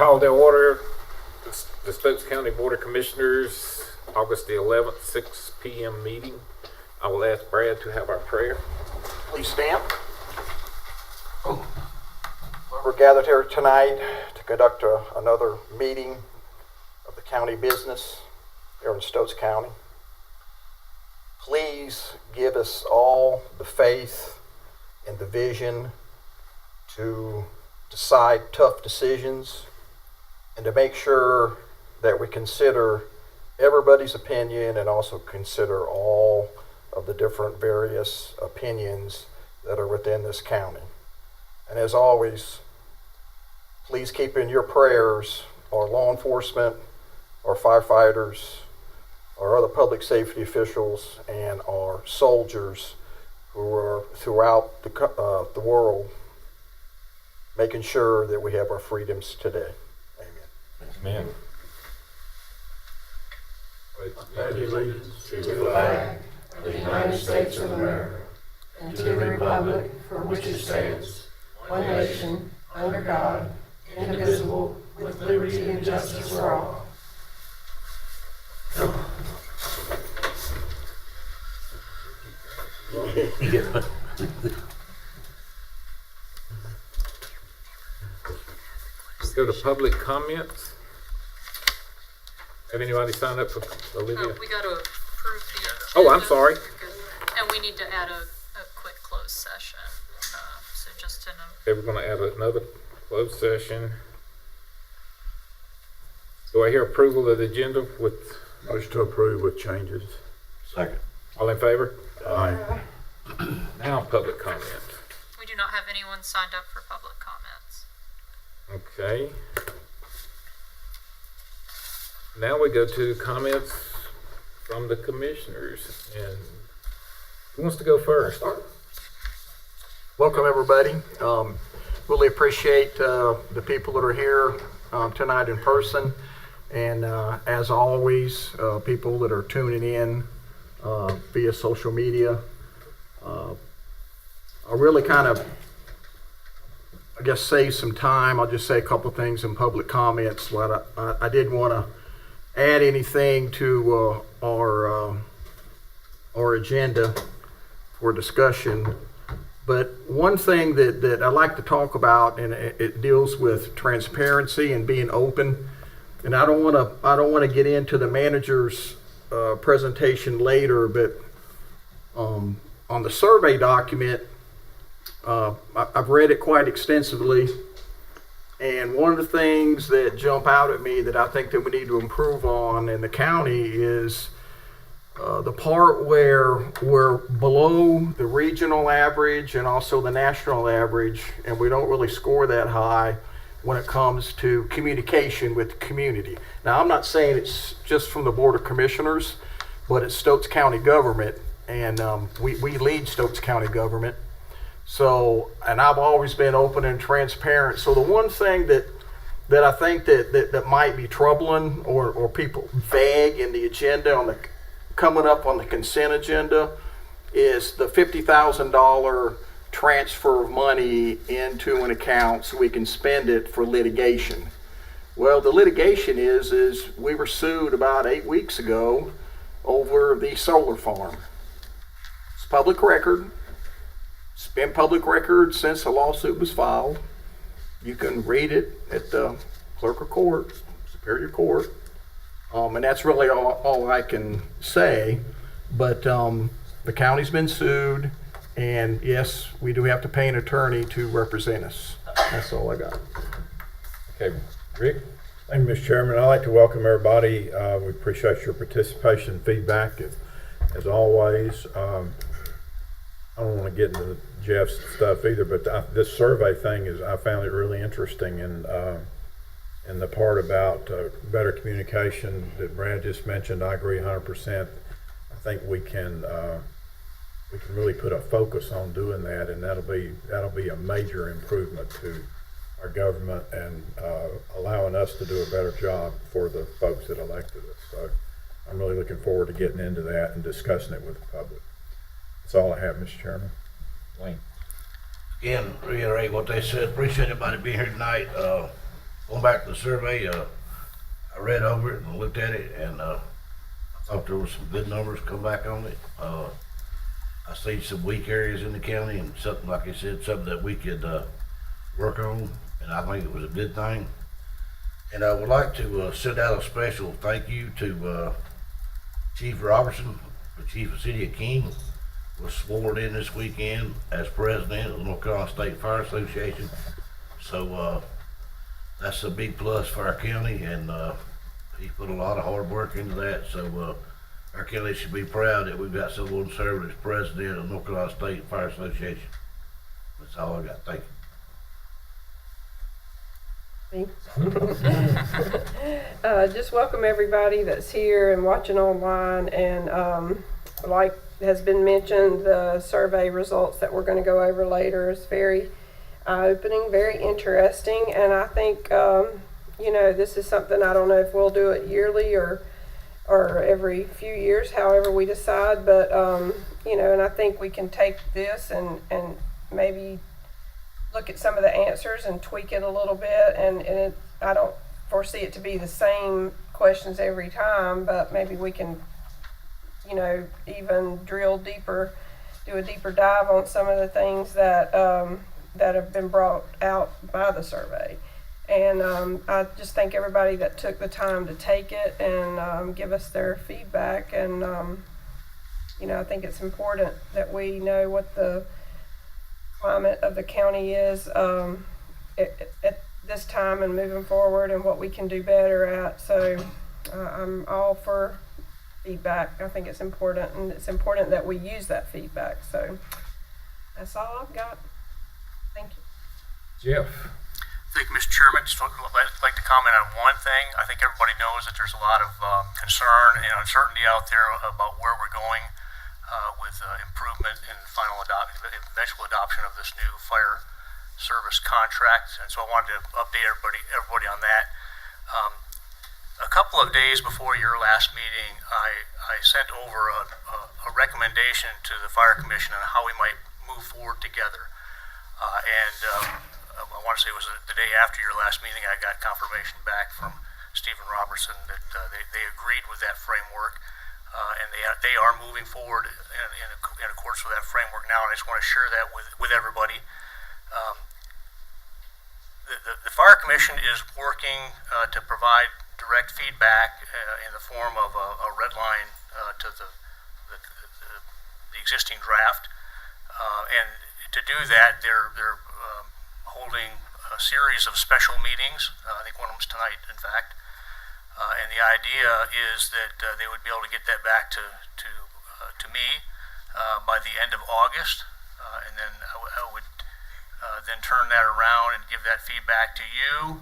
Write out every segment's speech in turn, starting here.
call to order the Stokes County Board of Commissioners, August the 11th, 6 p.m. meeting. I will ask Brad to have our prayer. Please stand. We're gathered here tonight to conduct another meeting of the county business here in Stokes County. Please give us all the faith and the vision to decide tough decisions and to make sure that we consider everybody's opinion and also consider all of the different various opinions that are within this county. And as always, please keep in your prayers our law enforcement, our firefighters, our other public safety officials, and our soldiers who are throughout the world making sure that we have our freedoms today. Amen. Amen. Pledge allegiance to the flag of the United States of America and to the republic for which it stands, one nation, under God, indivisible, with liberty and justice for all. Let's go to public comments. Have anybody signed up for Olivia? We got to approve the agenda. Oh, I'm sorry. And we need to add a quick closed session. So just in a, Okay, we're going to add another closed session. Do I hear approval of the agenda with, Motion to approve with changes. Second. all in favor? Aye. Now public comment. we do not have anyone signed up for public comments. Okay. Now we go to comments from the commissioners. And who wants to go first? Welcome, everybody. Really appreciate the people that are here tonight in person. And as always, people that are tuning in via social media. I'll really kind of, I guess, save some time. I'll just say a couple of things in public comments. But I didn't want to add anything to our agenda for discussion. But one thing that I like to talk about, and it deals with transparency and being open. And I don't want to get into the manager's presentation later, but on the survey document, I've read it quite extensively. And one of the things that jump out at me that I think that we need to improve on in the county is the part where we're below the regional average and also the national average, and we don't really score that high when it comes to communication with the community. Now, I'm not saying it's just from the Board of Commissioners, but it's Stokes County government, and we lead Stokes County government. So, and I've always been open and transparent. So the one thing that I think that might be troubling or people vague in the agenda coming up on the consent agenda is the $50,000 transfer of money into an account so we can spend it for litigation. Well, the litigation is we were sued about 8 weeks ago over the solar farm. It's public record. It's been public record since the lawsuit was filed. You can read it at the clerk of court, Superior Court. And that's really all I can say. But the county's been sued. And yes, we do have to pay an attorney to represent us. That's all I got. Okay, Rick? Thank you, Mr. Chairman. I'd like to welcome everybody. We appreciate your participation and feedback as always. I don't want to get into Jeff's stuff either, but this survey thing I found it really interesting, and the part about better communication that Brad just mentioned, I agree 100%. I think we can really put a focus on doing that, and that'll be a major improvement to our government and allowing us to do a better job for the folks that elected us. So I'm really looking forward to getting into that and discussing it with the public. That's all I have, Mr. Chairman. Wayne? Again, reiterate what they said. Appreciate everybody being here tonight. Going back to the survey, I read over it and looked at it, and I thought there was some good numbers come back on it. I see some weak areas in the county, and something, like I said, something that we could work on, and I think it was a good thing. And I would like to send out a special thank you to Chief Robertson, the Chief of City of King, was sworn in this weekend as president of the North Carolina State Fire Association. So that's a big plus for our county, and he put a lot of hard work into that. So our county should be proud that we've got someone serving as president of the North Carolina State Fire Association. That's all I got. Thank you. Just welcome everybody that's here and watching online, and like has been mentioned, the survey results that we're going to go over later is very eye-opening, very interesting, and I think this is something, I don't know if we'll do it yearly or every few years, however we decide, but and I think we can take this and maybe look at some of the answers and tweak it a little bit, and I don't foresee it to be the same questions every time, but maybe we can, even drill deeper, do a deeper dive on some of the things that that have been brought out by the survey. And I just thank everybody that took the time to take it and give us their feedback, and I think it's important that we know what the climate of the county is at this time and moving forward, and what we can do better at. So I'm all for feedback. I think it's important, and it's important that we use that feedback. So that's all I've got. Thank you. Jeff? Thank you, Mr. Chairman. Just would like to comment on one thing. I think everybody knows that there's a lot of concern and uncertainty out there about where we're going with improvement in eventual adoption of this new fire service contract. And so I wanted to update everybody on that. A couple of days before your last meeting, I sent over a recommendation to the Fire Commission on how we might move forward together. I want to say it was the day after your last meeting, I got confirmation back from Stephen Robertson that they agreed with that framework, and they are moving forward in accordance with that framework now. And I just want to share that with everybody. The Fire Commission is working to provide direct feedback in the form of a red line to the existing draft, and to do that, they're holding a series of special meetings. I think one of them's tonight, in fact. And the idea is that they would be able to get that back to me by the end of August, and then I would then turn that around and give that feedback to you,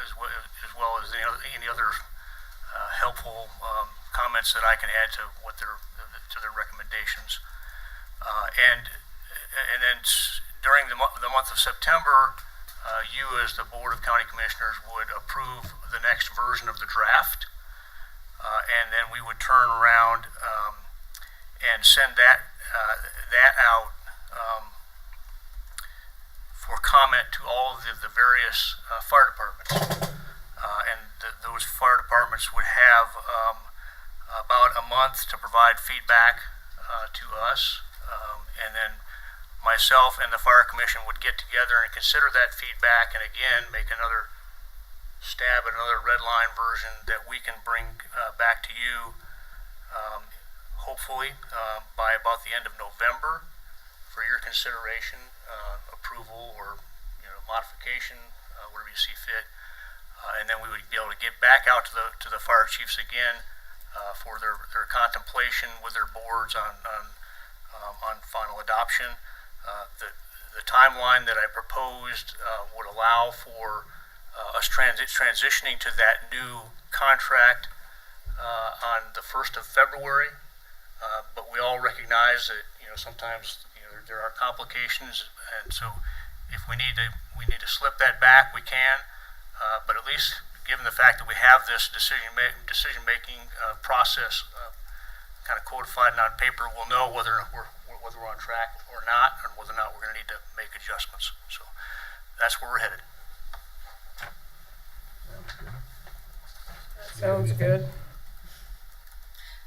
as well as any other helpful comments that I can add to their recommendations. And then during the month of September, you as the Board of County Commissioners would approve the next version of the draft, and then we would turn around and send that out for comment to all of the various fire departments. And those fire departments would have about a month to provide feedback to us, and then myself and the Fire Commission would get together and consider that feedback, and again make another stab at another red line version that we can bring back to you, hopefully by about the end of November, for your consideration, approval, or modification, whatever you see fit, and then we would be able to get back out to the fire chiefs again for their contemplation with their boards on final adoption. The timeline that I proposed would allow for us transitioning to that new contract on the 1st of February, but we all recognize that sometimes there are complications, and so if we need to slip that back, we can. But at least given the fact that we have this decision making process kind of codified and on paper, we'll know whether we're on track or not, and whether or not we're going to need to make adjustments. So that's where we're headed. Sounds good.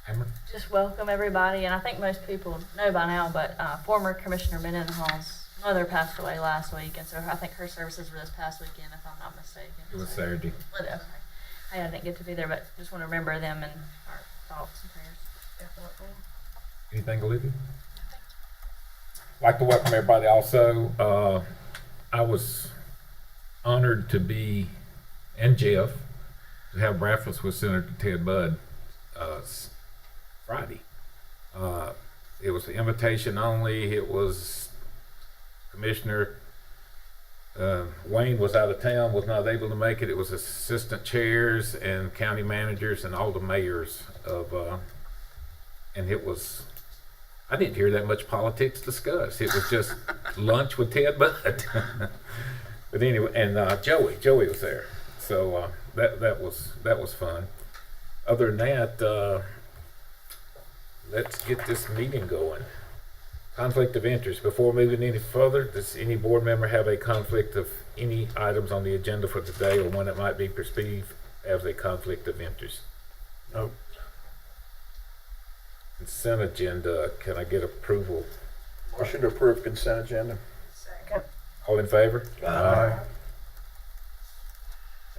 Amber? Just welcome everybody, and I think most people know by now, but former Commissioner Mendenhall's mother passed away last week, and so I think her services were this past weekend, if I'm not mistaken. It was Saturday. Okay. I didn't get to be there, but just want to remember them in our thoughts and prayers. Definitely. Anything, Olivia? I'd like to welcome everybody also. I was honored to be, and Jeff, to have breakfast with Senator Ted Budd Friday. It was an invitation only. It was Commissioner Wayne was out of town, was not able to make it. It was assistant chairs and county managers and all the mayors of, and it was, I didn't hear that much politics discussed. It was just lunch with Ted Budd. But anyway, and Joey was there. So that was fun. Other than that, let's get this meeting going. Conflict of interest. Before moving any further, does any board member have a conflict of any items on the agenda for today, or one that might be perceived as a conflict of interest? No. Consent agenda. Can I get approval? Motion to approve consent agenda. Second. All in favor? Aye.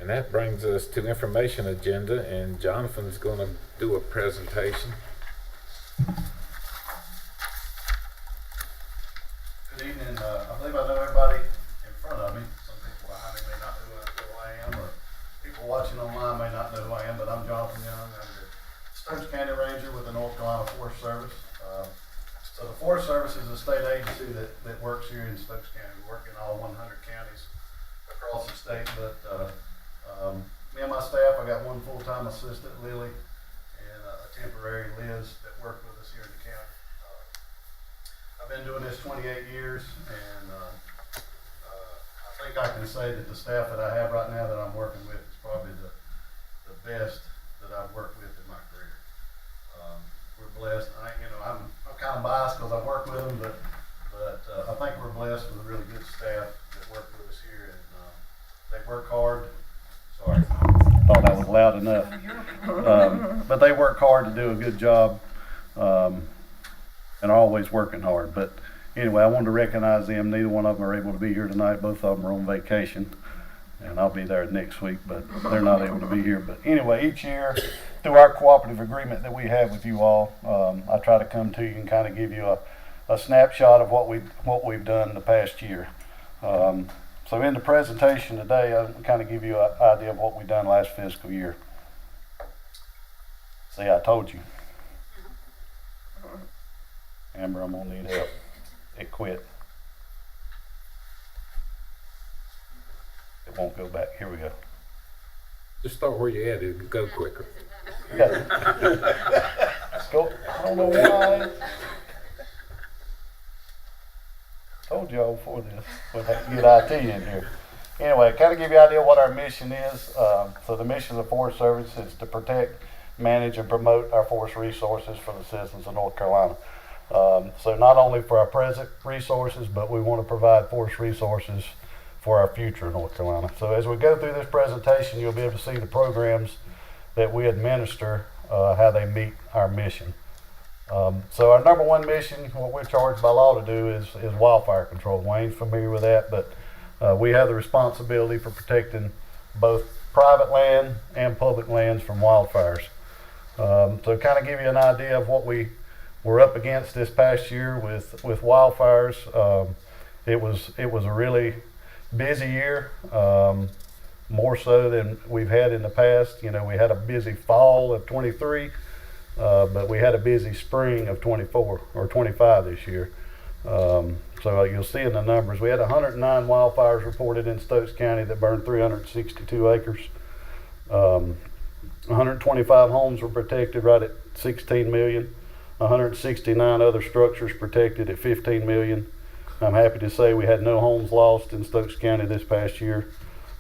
And that brings us to information agenda, and Jonathan's going to do a presentation. Good evening. I believe I know everybody in front of me. Some people behind me may not know who I am, or people watching online may not know who I am, but I'm Jonathan Young. I'm the Stokes County Ranger with the North Carolina Forest Service. So the Forest Service is a state agency that works here in Stokes County. We work in all 100 counties across the state, but me and my staff, I got one full-time assistant, Lily, and a temporary, Liz, that work with us here in the county. I've been doing this 28 years, and I think I can say that the staff that I have right now that I'm working with is probably the best that I've worked with in my career. We're blessed. I'm kind of biased because I work with them, but I think we're blessed with a really good staff that work with us here, and they work hard. Sorry, thought that was loud enough. But they work hard to do a good job. And are always working hard. But anyway, I wanted to recognize them. Neither one of them are able to be here tonight. Both of them are on vacation, and I'll be there next week, but they're not able to be here. But anyway, each year, through our cooperative agreement that we have with you all, I try to come to you and kind of give you a snapshot of what we've done in the past year. So in the presentation today, I'll kind of give you an idea of what we've done last fiscal year. See, I told you. Amber, I'm gonna need help. It quit. It won't go back. Here we go. Just start where you at. It'll go quicker. Go. I don't know why. Told y'all before this. We'd have to get IT in here. Anyway, kind of give you an idea what our mission is. So the mission of the Forest Service is to protect, manage, and promote our forest resources for the citizens of North Carolina. So not only for our present resources, but we want to provide forest resources for our future in North Carolina. So as we go through this presentation, you'll be able to see the programs that we administer, how they meet our mission. So our number one mission, what we're charged by law to do is wildfire control. Wayne's familiar with that, but we have the responsibility for protecting both private land and public lands from wildfires. So kind of give you an idea of what we're up against this past year with wildfires. It was a really busy year, more so than we've had in the past. You know, we had a busy fall of 23, but we had a busy spring of 24 or 25 this year. So you'll see in the numbers, we had 109 wildfires reported in Stokes County that burned 362 acres. 125 homes were protected right at 16 million. 169 other structures protected at 15 million. I'm happy to say we had no homes lost in Stokes County this past year.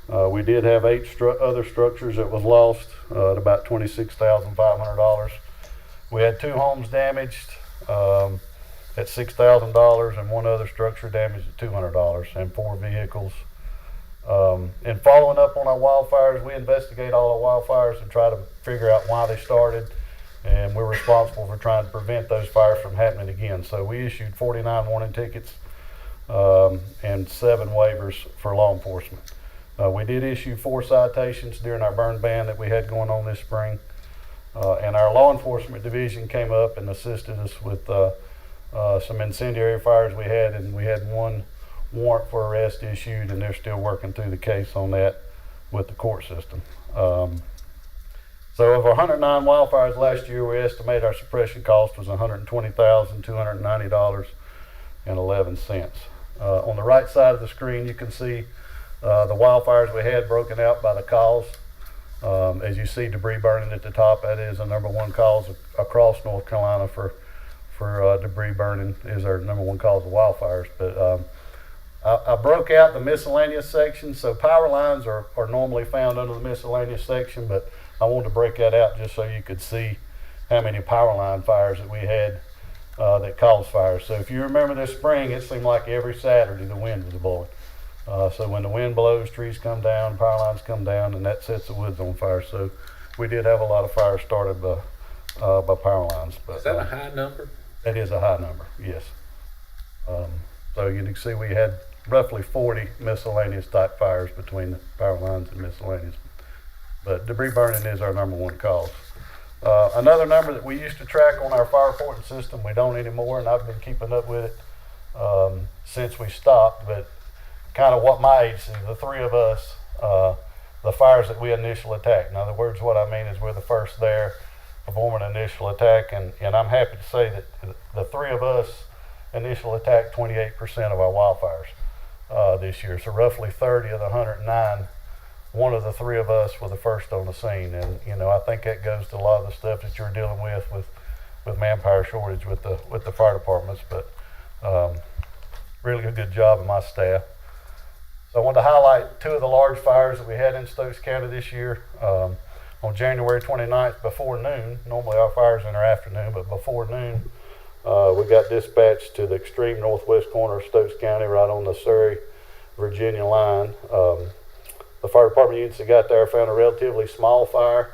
We did have 8 other structures that was lost at about $26,500. We had 2 homes damaged at $6,000 and 1 other structure damaged at $200, and 4 vehicles And following up on our wildfires, we investigate all our wildfires and try to figure out why they started. And we're responsible for trying to prevent those fires from happening again. So we issued 49 warning tickets and 7 waivers for law enforcement. We did issue 4 citations during our burn ban that we had going on this spring. And our law enforcement division came up and assisted us with some incendiary fires we had, and we had 1 warrant for arrest issued, and they're still working through the case on that with the court system. So of 109 wildfires last year, we estimate our suppression cost was $120,290.11. On the right side of the screen, you can see the wildfires we had broken out by the cause. As you see debris burning at the top, that is the #1 cause across North Carolina for debris burning is our #1 cause of wildfires. But I broke out the miscellaneous section, so power lines are normally found under the miscellaneous section, but I wanted to break that out just so you could see how many power line fires that we had that caused fires. So if you remember this spring, it seemed like every Saturday the wind was blowing. So when the wind blows, trees come down, power lines come down, and that sets the woods on fire. So we did have a lot of fires started by power lines. But, Is that a high number? That is a high number, yes. So you can see we had roughly 40 miscellaneous type fires between the power lines and miscellaneous. But debris burning is our #1 cause. Another number that we used to track on our fire reporting system, we don't anymore, and I've been keeping up with it since we stopped, but kind of what my age is, the 3 of us, the fires that we initial attack. In other words, what I mean is we're the first there performing an initial attack, and I'm happy to say that the 3 of us initial attacked 28% of our wildfires this year. So roughly 30 of the 109, one of the 3 of us were the first on the scene. And, you know, I think that goes to a lot of the stuff that you're dealing with manpower shortage with the fire departments, but really a good job of my staff. So I wanted to highlight 2 of the large fires that we had in Stokes County this year. On January 29th before noon, normally our fires in our afternoon, but before noon, we got dispatched to the extreme northwest corner of Stokes County, right on the Surrey-Virginia line. The fire department units that got there found a relatively small fire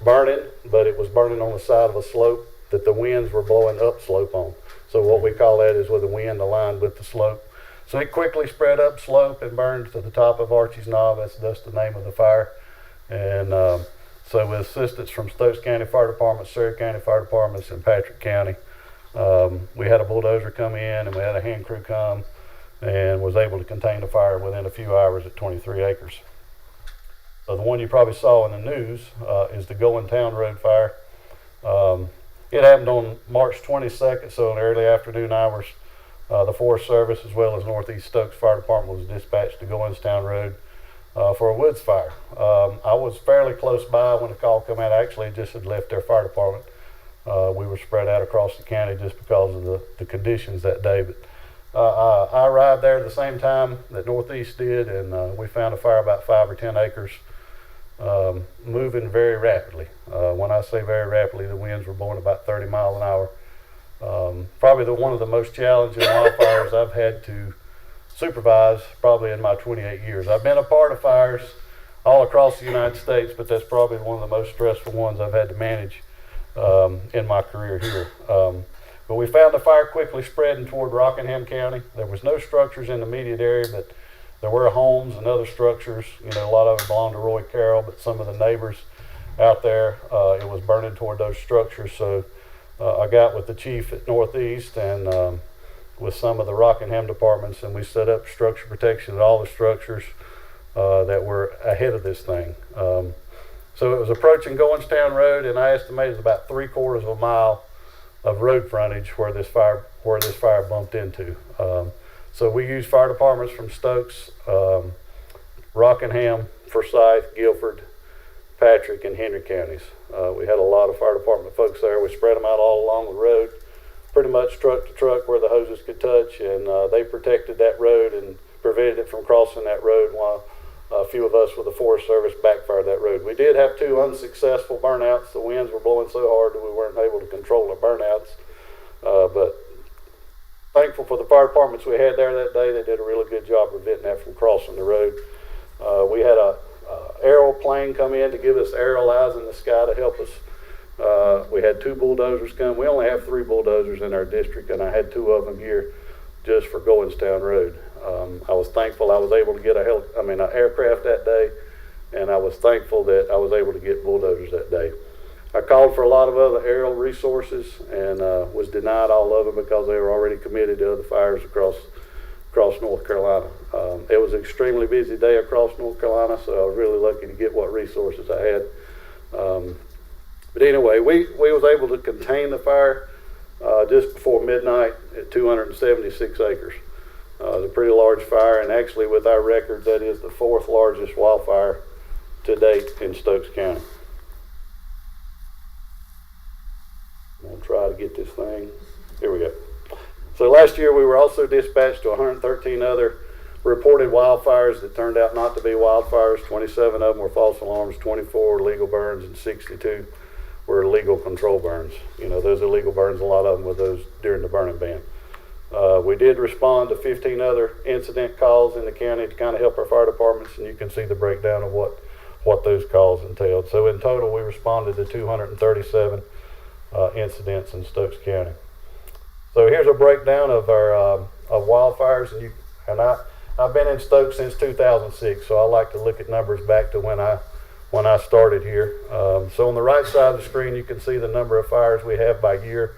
burning, but it was burning on the side of a slope that the winds were blowing upslope on. So what we call that is with the wind aligned with the slope. So it quickly spread upslope and burned to the top of Archie's Knob. That's the name of the fire. And so with assistance from Stokes County Fire Department, Surrey County Fire Departments, and Patrick County, we had a bulldozer come in and we had a hand crew come and was able to contain the fire within a few hours at 23 acres. So the one you probably saw in the news is the Going Town Road fire. It happened on March 22nd, so in the early afternoon hours, the Forest Service as well as Northeast Stokes Fire Department was dispatched to Goinstown Road for a woods fire. I was fairly close by when the call came out. I actually just had left their fire department. We were spread out across the county just because of the conditions that day. But I arrived there at the same time that Northeast did, and we found a fire about 5 or 10 acres moving very rapidly. When I say very rapidly, the winds were blowing about 30 miles an hour. Probably one of the most challenging wildfires I've had to supervise probably in my 28 years. I've been a part of fires all across the United States, but that's probably one of the most stressful ones I've had to manage in my career here. But we found the fire quickly spreading toward Rockingham County. There was no structures in the immediate area, but there were homes and other structures. You know, a lot of it belonged to Roy Carroll, but some of the neighbors out there, it was burning toward those structures. So I got with the chief at Northeast and with some of the Rockingham departments, and we set up structure protection at all the structures that were ahead of this thing. So it was approaching Goinstown Road, and I estimated about 3/4 of a mile of road frontage where this fire bumped into. So we used fire departments from Stokes, Rockingham, Forsyth, Guilford, Patrick, and Henry counties. We had a lot of fire department folks there. We spread them out all along the road, pretty much truck to truck where the hoses could touch, and they protected that road and prevented it from crossing that road while a few of us with the Forest Service backfired that road. We did have 2 unsuccessful burnouts. The winds were blowing so hard that we weren't able to control the burnouts, but thankful for the fire departments we had there that day. They did a really good job preventing that from crossing the road. We had a aeroplane come in to give us aerial eyes in the sky to help us. We had 2 bulldozers come. We only have 3 bulldozers in our district, and I had 2 of them here just for Goinstown Road. I was thankful I was able to get an aircraft that day, and I was thankful that I was able to get bulldozers that day. I called for a lot of other aerial resources and was denied all of them because they were already committed to other fires across North Carolina. It was an extremely busy day across North Carolina, so I was really lucky to get what resources I had. But anyway, we was able to contain the fire just before midnight at 276 acres. It was a pretty large fire, and actually with our records, that is the 4th largest wildfire to date in Stokes County. I'm going to try to get this thing. Here we go. So last year we were also dispatched to 113 other reported wildfires that turned out not to be wildfires. 27 of them were false alarms, 24 were legal burns, and 62 were legal control burns. You know, those illegal burns, a lot of them were those during the burning ban. We did respond to 15 other incident calls in the county to kind of help our fire departments, and you can see the breakdown of what those calls entailed. So in total, we responded to 237 incidents in Stokes County. So here's a breakdown of our of wildfires, and I've been in Stokes since 2006, so I like to look at numbers back to when I started here. So on the right side of the screen, you can see the number of fires we have by year,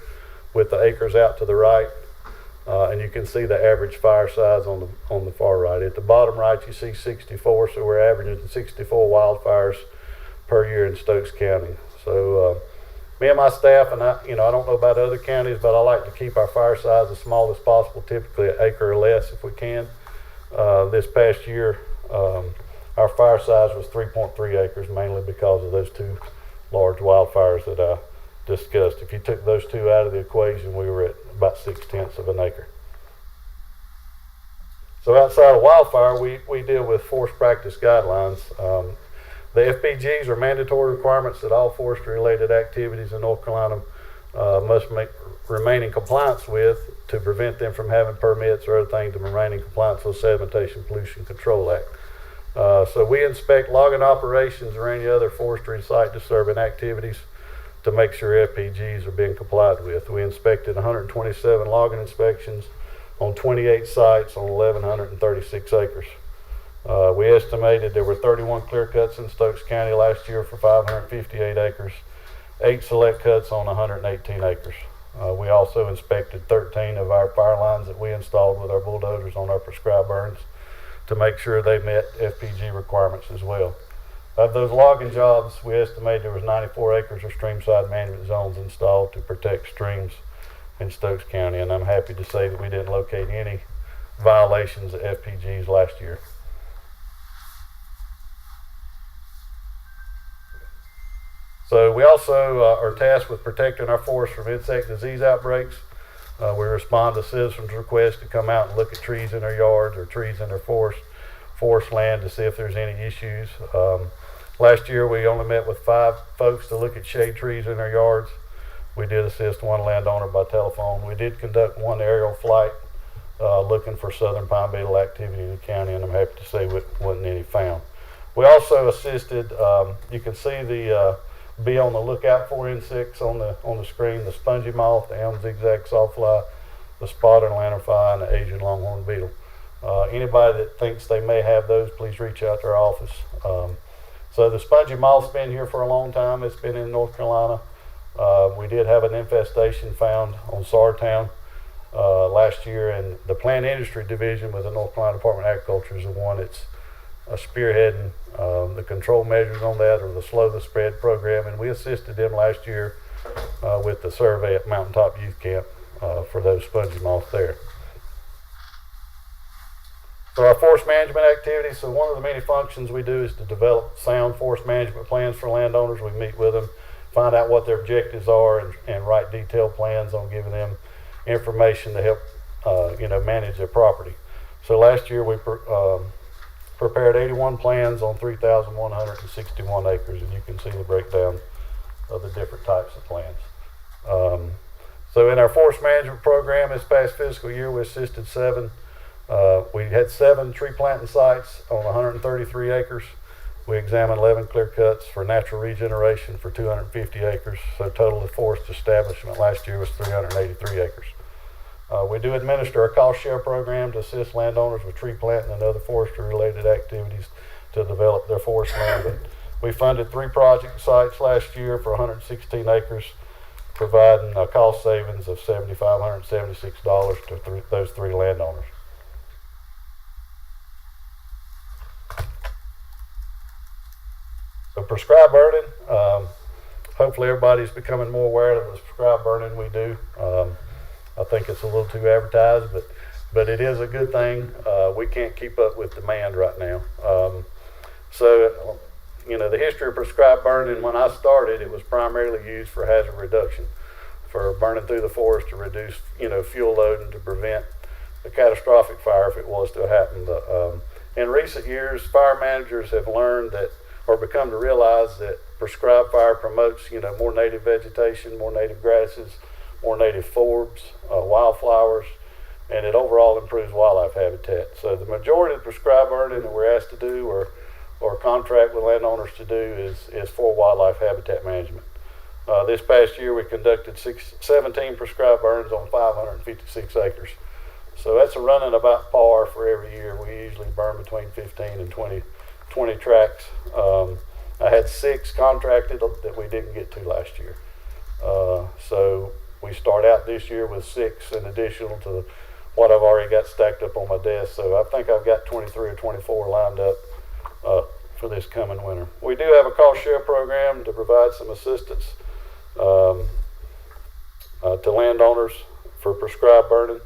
with the acres out to the right, and you can see the average fire size on the far right. At the bottom right, you see 64, so we're averaging 64 wildfires per year in Stokes County. So me and my staff, and I don't know about other counties, but I like to keep our fire size as small as possible, typically an acre or less if we can. This past year, our fire size was 3.3 acres, mainly because of those 2 large wildfires that I discussed. If you took those 2 out of the equation, we were at about 0.6 of an acre. So outside of wildfire, we deal with forest practice guidelines. The FPGs are mandatory requirements that all forestry-related activities in North Carolina must remain in compliance with to prevent them from having permits or other things to remain in compliance with the Sedimentation Pollution Control Act. So we inspect logging operations or any other forestry site disturbing activities to make sure FPGs are being complied with. We inspected 127 logging inspections on 28 sites on 1,136 acres. We estimated there were 31 clear cuts in Stokes County last year for 558 acres, 8 select cuts on 118 acres. We also inspected 13 of our fire lines that we installed with our bulldozers on our prescribed burns to make sure they met FPG requirements as well. Of those logging jobs, we estimate there was 94 acres of streamside management zones installed to protect streams in Stokes County, and I'm happy to say that we didn't locate any violations of FPGs last year. So we also are tasked with protecting our forests from insect disease outbreaks. We respond to citizens' requests to come out and look at trees in their yards or trees in their forest land to see if there's any issues. Last year we only met with 5 folks to look at shade trees in their yards. We did assist 1 landowner by telephone. We did conduct 1 aerial flight looking for southern pine beetle activity in the county, and I'm happy to say wasn't any found. We also assisted, you can see the be on the lookout for insects on the screen: the spongy moth, the elm zigzag sawfly, the spotted lanternfly, and the Asian longhorn beetle. Anybody that thinks they may have those, please reach out to our office. So the spongy moth's been here for a long time. It's been in North Carolina. We did have an infestation found on Sartown last year, and the plant industry division with the North Carolina Department of Agriculture is the one that's spearheading the control measures on that, or the slow the spread program, and we assisted them last year with the survey at Mountaintop Youth Camp for those spongy moths there. So our forest management activities, so one of the many functions we do is to develop sound forest management plans for landowners. We meet with them, find out what their objectives are, and write detailed plans on giving them information to help manage their property. So last year we prepared 81 plans on 3,161 acres, and you can see the breakdown of the different types of plans. So in our forest management program this past fiscal year, we assisted 7 We had 7 tree planting sites on 133 acres. We examined 11 clear cuts for natural regeneration for 250 acres. So total of forest establishment last year was 383 acres. We do administer a cost share program to assist landowners with tree planting and other forestry related activities to develop their forest land. But we funded 3 project sites last year for 116 acres, providing a cost savings of $7,576 to those 3 landowners. So prescribed burning, hopefully everybody's becoming more aware of the prescribed burning we do. I think it's a little too advertised, but it is a good thing. We can't keep up with demand right now. So, you know, the history of prescribed burning, when I started, it was primarily used for hazard reduction, for burning through the forest to reduce, you know, fuel load and to prevent a catastrophic fire if it was to happen. But in recent years, fire managers have learned that, or become to realize that prescribed fire promotes, you know, more native vegetation, more native grasses, more native forbs, wildflowers, and it overall improves wildlife habitat. So the majority of the prescribed burning that we're asked to do or contract with landowners to do is for wildlife habitat management. This past year we conducted 17 prescribed burns on 556 acres. So that's a running about par for every year. We usually burn between 15 and 20 tracks. I had 6 contracted that we didn't get to last year. So we start out this year with 6 in addition to what I've already got stacked up on my desk. So I think I've got 23 or 24 lined up for this coming winter. We do have a cost share program to provide some assistance to landowners for prescribed burning.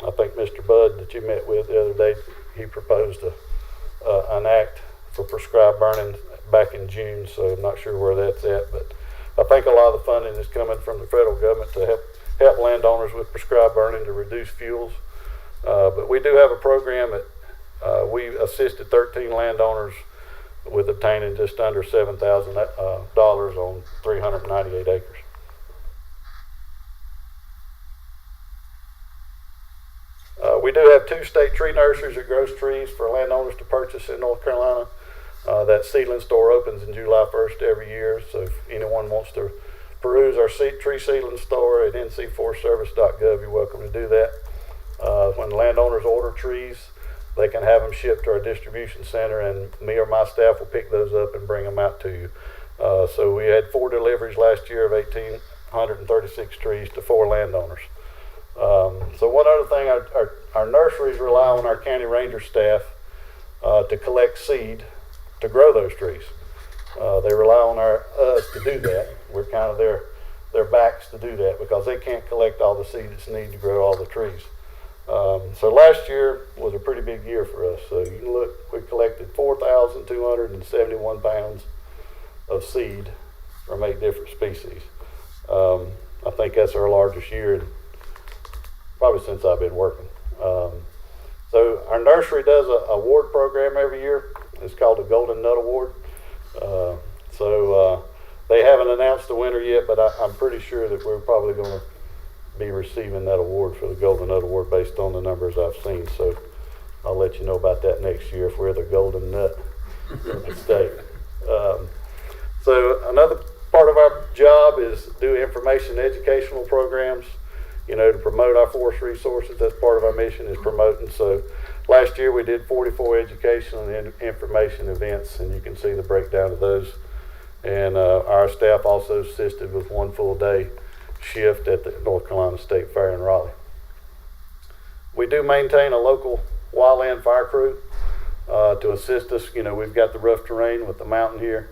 I think Mr. Budd that you met with the other day, he proposed an act for prescribed burning back in June, so I'm not sure where that's at, but I think a lot of the funding is coming from the federal government to help landowners with prescribed burning to reduce fuels. But we do have a program that we assisted 13 landowners with obtaining just under $7,000 on 398 acres. We do have 2 state tree nurseries that grows trees for landowners to purchase in North Carolina. That seedling store opens in July 1st every year, so if anyone wants to peruse our tree seedling store at ncforestservice.gov, you're welcome to do that. When landowners order trees, they can have them shipped to our distribution center, and me or my staff will pick those up and bring them out to you. So we had 4 deliveries last year of 1,836 trees to 4 landowners. So one other thing, our nurseries rely on our county ranger staff to collect seed to grow those trees. They rely on us to do that. We're kind of their backs to do that because they can't collect all the seed that's needed to grow all the trees. So last year was a pretty big year for us. So you can look, we collected 4,271 pounds of seed from 8 different species. I think that's our largest year, probably since I've been working. So our nursery does an award program every year. It's called the Golden Nut Award. They haven't announced the winner yet, but I'm pretty sure that we're probably going to be receiving that award for the Golden Nut Award based on the numbers I've seen. So I'll let you know about that next year if we're the Golden Nut of the state. So another part of our job is do information educational programs, you know, to promote our forest resources. That's part of our mission, is promoting. So last year we did 44 educational and information events, and you can see the breakdown of those. And our staff also assisted with 1 full day shift at the North Carolina State Fair in Raleigh. We do maintain a local wildland fire crew to assist us. You know, we've got the rough terrain with the mountain here.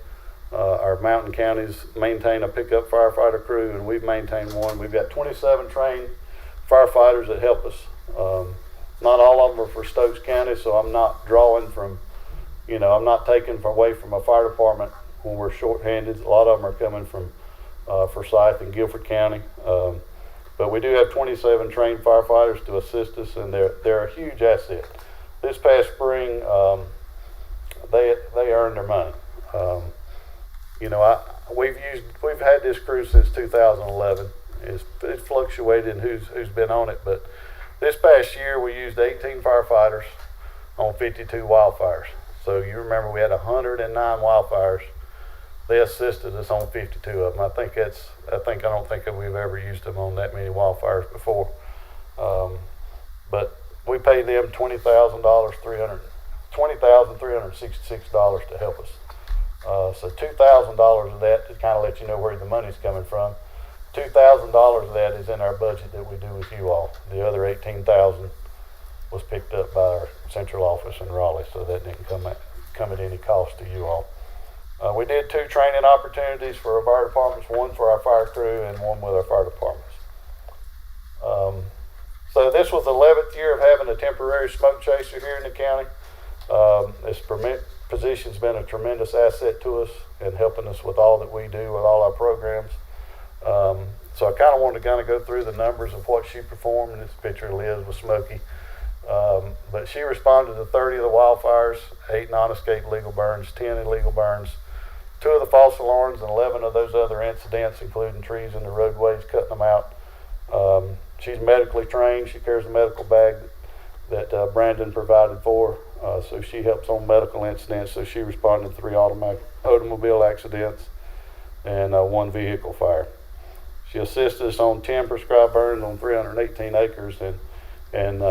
Our mountain counties maintain a pickup firefighter crew, and we've maintained one. We've got 27 trained firefighters that help us. Not all of them are for Stokes County, so I'm not drawing from, you know, I'm not taking away from a fire department when we're shorthanded. A lot of them are coming from Forsyth and Guilford County. But we do have 27 trained firefighters to assist us, and they're a huge asset. This past spring, they earned their money. You know, we've had this crew since 2011. It's fluctuated in who's been on it, but This past year, we used 18 firefighters on 52 wildfires. So you remember we had 109 wildfires. They assisted us on 52 of them. I don't think that we've ever used them on that many wildfires before. But we paid them $20,366 to help us. So $2,000 of that to kind of let you know where the money's coming from. $2,000 of that is in our budget that we do with you all. The other $18,000 was picked up by our central office in Raleigh, so that didn't come at any cost to you all. We did 2 training opportunities for our fire departments, one for our fire crew and one with our fire departments. So this was the 11th year of having a temporary smoke chaser here in the county. This position's been a tremendous asset to us in helping us with all that we do with all our programs. So I kind of wanted to go through the numbers of what she performed. And this picture of Liz with Smokey. But she responded to 30 of the wildfires, 8 non-escape legal burns, 10 illegal burns, 2 of the false alarms, and 11 of those other incidents, including trees in the roadways, cutting them out. She's medically trained. She carries a medical bag that Brandon provided for her. So she helps on medical incidents. So she responded to 3 automobile accidents and 1 vehicle fire. She assisted us on 10 prescribed burns on 318 acres, and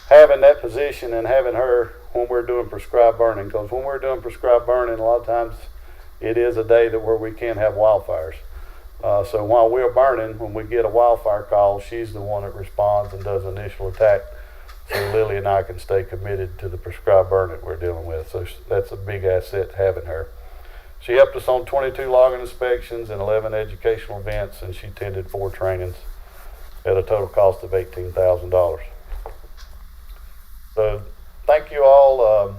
having that position and having her when we're doing prescribed burning, because when we're doing prescribed burning, a lot of times it is a day where we can have wildfires. So while we're burning, when we get a wildfire call, she's the one that responds and does initial attack. So Lily and I can stay committed to the prescribed burn that we're dealing with. So that's a big asset having her. She helped us on 22 logging inspections and 11 educational events, and she attended 4 trainings at a total cost of $18,000. So thank you all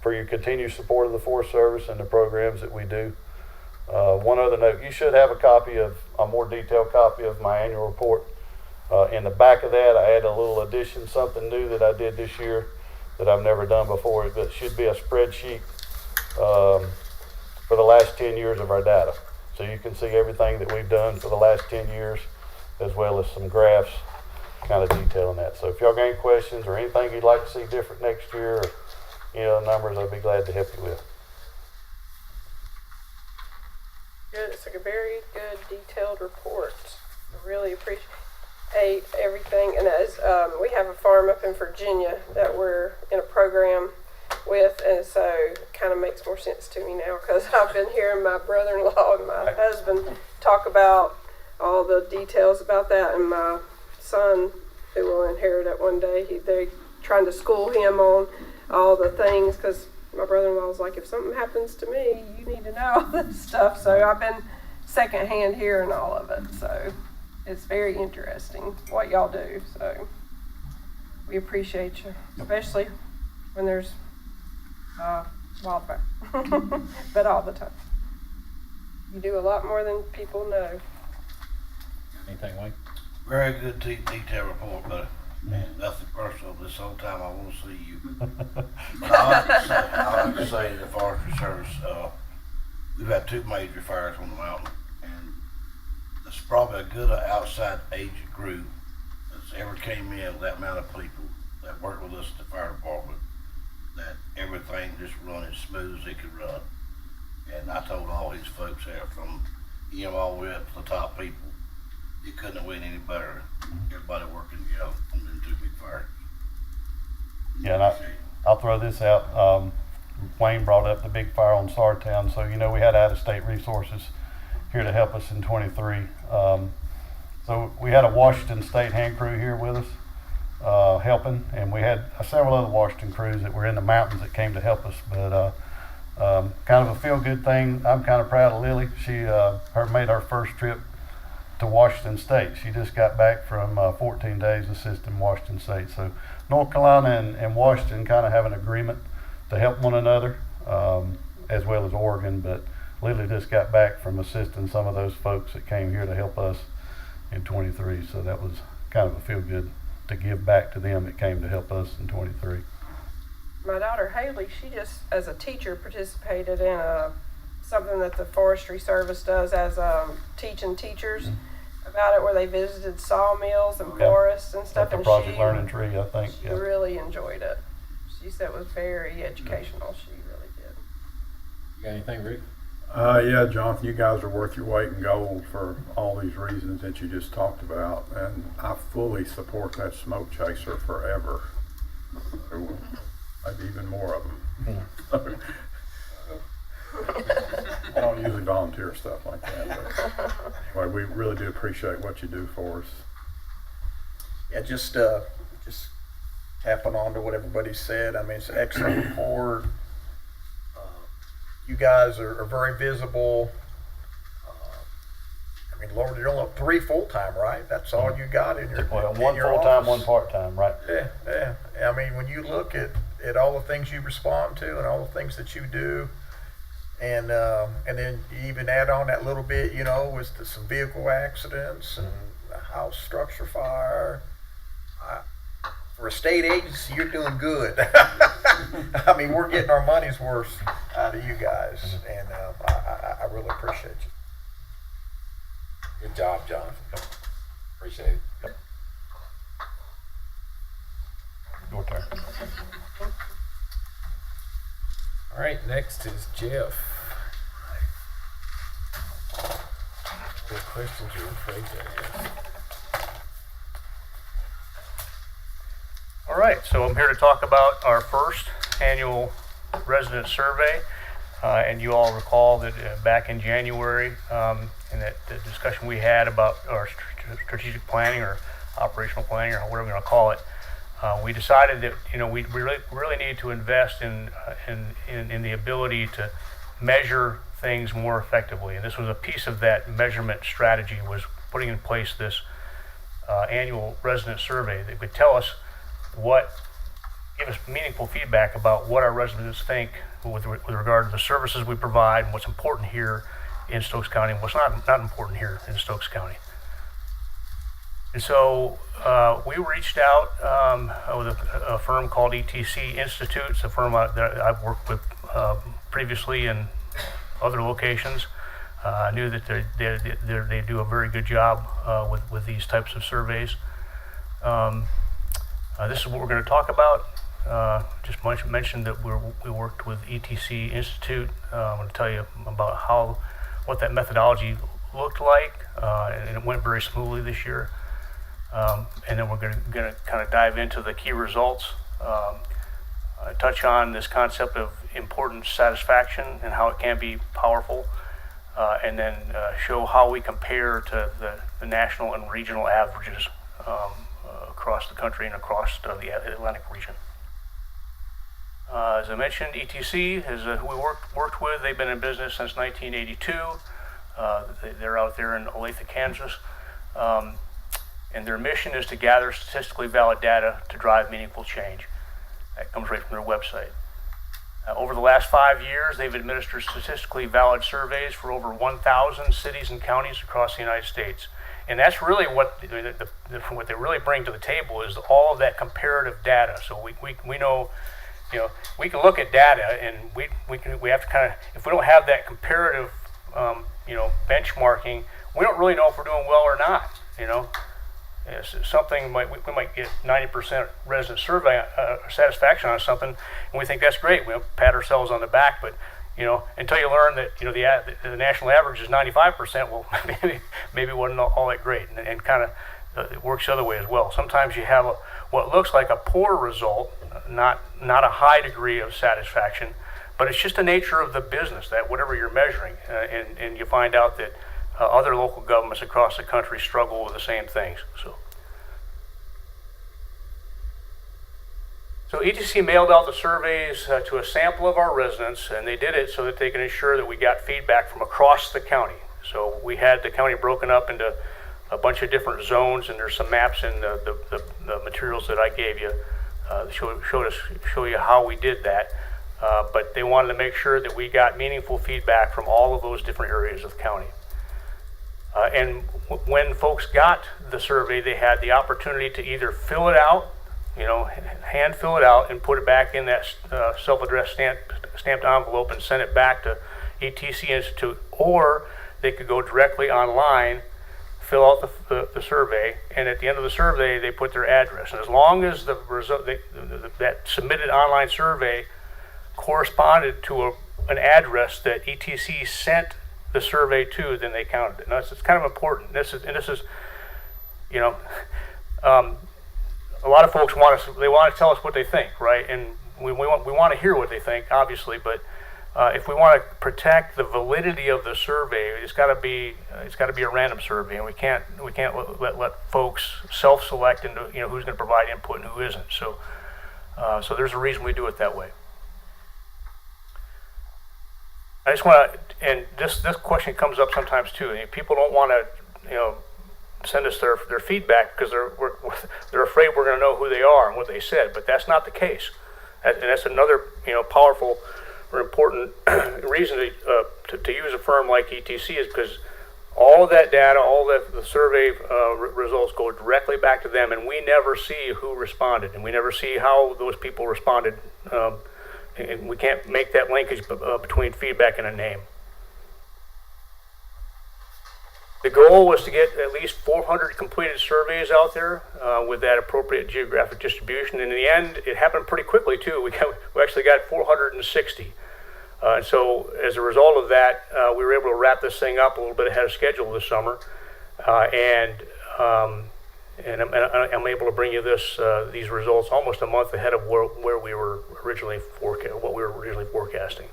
for your continued support of the Forest Service and the programs that we do. One other note, you should have a more detailed copy of my annual report. In the back of that, I add a little addition, something new that I did this year that I've never done before. It should be a spreadsheet for the last 10 years of our data. So you can see everything that we've done for the last 10 years, as well as some graphs kind of detailing that. So if y'all got any questions or anything you'd like to see different next year, or numbers, I'd be glad to help you with. Good. It's like a very good detailed report. I really appreciate everything. And as we have a farm up in Virginia that we're in a program with, and so it kind of makes more sense to me now because I've been hearing my brother-in-law and my husband talk about all the details about that, and my son, who will inherit it one day, they're trying to school him on all the things, because my brother-in-law was like, if something happens to me, you need to know all this stuff. So I've been secondhand hearing all of it. So it's very interesting what y'all do. So we appreciate you, especially when there's wildfire, but all the time. You do a lot more than people know. Anything, Wayne? Very good detailed report, buddy. Man, nothing personal. This whole time I want to see you. But I like to say the Forestry Service, we've had 2 major fires on the mountain, and there's probably a good outside agent group that's ever came in with that amount of people that work with us at the fire department, that everything just run as smooth as it could run. And I told all these folks there, from all the way up to the top people, you couldn't have went any better. Everybody working together on them 2 big fires. Yeah, and I'll throw this out. Wayne brought up the big fire on Sartown, so we had out-of-state resources here to help us in 23. So we had a Washington State hand crew here with us helping, and we had several other Washington crews that were in the mountains that came to help us. But kind of a feel-good thing. I'm kind of proud of Lily. She made our first trip to Washington State. She just got back from 14 days assisting Washington State. So North Carolina and Washington kind of have an agreement to help one another, as well as Oregon. But Lily just got back from assisting some of those folks that came here to help us in 23. So that was kind of a feel good to give back to them that came to help us in 23. My daughter Haley, she just, as a teacher, participated in something that the Forestry Service does as teaching teachers. about it, where they visited sawmills and Yeah. forests and Like stuff, the and Project she Learning Tree, I think, she yeah. really enjoyed it. She said it was very educational. She really did. You got anything, Rick? Yeah, Jonathan, you guys are worth your weight in gold for all these reasons that you just talked about, and I fully support that smoke chaser forever. So, maybe even more of them. I don't usually volunteer stuff like that, but anyway, we really do appreciate what you do for us. Yeah, just tapping on to what everybody said. I mean, it's an excellent report. You guys are very visible. I mean, Lord, you're only 3 full-time, right? That's all you got in your Well, in one your full-time, office. one part-time, right? Yeah. I mean, when you look at all the things you respond to and all the things that you do, and then you even add on that little bit, you know, with some vehicle accidents and a house structure fire. For a state agency, you're doing good. I mean, we're getting our money's worth out of you guys, and I really appreciate you. Good job, Jonathan. Appreciate it. Your turn. All right, next is Jeff. What questions you're afraid to ask? All right, so I'm here to talk about our first annual resident survey. And you all recall that back in January, in that the discussion we had about our strategic planning or operational planning or whatever we're going to call it, we decided that we really needed to invest in the ability to measure things more effectively. And this was a piece of that measurement strategy, was putting in place this annual resident survey that would tell us give us meaningful feedback about what our residents think with regard to the services we provide and what's important here in Stokes County and what's not important here in Stokes County. And so we reached out with a firm called ETC Institute. It's a firm that I've worked with previously in other locations. I knew that they do a very good job with these types of surveys. This is what we're going to talk about. Just mentioned that we worked with ETC Institute. I'm going to tell you about what that methodology looked like, and it went very smoothly this year. And then we're going to kind of dive into the key results, touch on this concept of important satisfaction and how it can be powerful, and then show how we compare to the national and regional averages across the country and across the Atlantic region. As I mentioned, ETC is who we worked with. They've been in business since 1982. They're out there in Olathe, Kansas. And their mission is to gather statistically valid data to drive meaningful change. That comes right from their website. Over the last 5 years, they've administered statistically valid surveys for over 1,000 cities and counties across the United States. And that's really what they really bring to the table, is all of that comparative data. So we know, we can look at data, and we have to kind of, if we don't have that comparative, benchmarking, we don't really know if we're doing well or not. It's something we might get 90% resident survey satisfaction on something, and we think that's great. We pat ourselves on the back, but until you learn that the national average is 95%, well, maybe it wasn't all that great, and kind of it works the other way as well. Sometimes you have what looks like a poor result, not a high degree of satisfaction, but it's just the nature of the business, that whatever you're measuring, and you find out that other local governments across the country struggle with the same things. So ETC mailed out the surveys to a sample of our residents, and they did it so that they can ensure that we got feedback from across the county. So we had the county broken up into a bunch of different zones, and there's some maps in the materials that I gave you show you how we did that. But they wanted to make sure that we got meaningful feedback from all of those different areas of the county. And when folks got the survey, they had the opportunity to either fill it out, hand fill it out and put it back in that self-addressed stamped envelope and send it back to ETC Institute, or they could go directly online, fill out the survey, and at the end of the survey, they put their address. And as long as the result, that submitted online survey corresponded to an address that ETC sent the survey to, then they counted it. Now, it's kind of important. This is, you know, a lot of folks want to tell us what they think, right? And we want to hear what they think, obviously, but if we want to protect the validity of the survey, it's got to be a random survey, and we can't let folks self-select into, you know, who's going to provide input and who isn't. So so there's a reason we do it that way. I just want to, and this question comes up sometimes too. And people don't want to, you know, send us their feedback because they're afraid we're going to know who they are and what they said, but that's not the case. And that's another, you know, powerful or important reason to use a firm like ETC is because all of that data, all the survey results go directly back to them, and we never see who responded, and we never see how those people responded, and we can't make that linkage between feedback and a name. The goal was to get at least 400 completed surveys out there with that appropriate geographic distribution. And in the end, it happened pretty quickly too. We actually got 460. And so as a result of that, we were able to wrap this thing up a little bit ahead of schedule this summer. And I'm able to bring you these results almost a month ahead of where we were originally forecasting.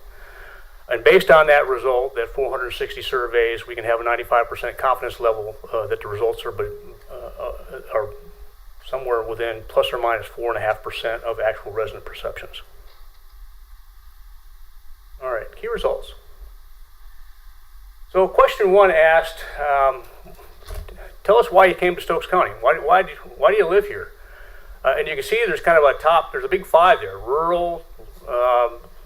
And based on that result, that 460 surveys, we can have a 95% confidence level that the results are somewhere within plus or minus 4.5% of actual resident perceptions. All right, key results. So question 1 asked, tell us why you came to Stokes County. Why do you live here? And you can see there's kind of there's a big 5 there: rural,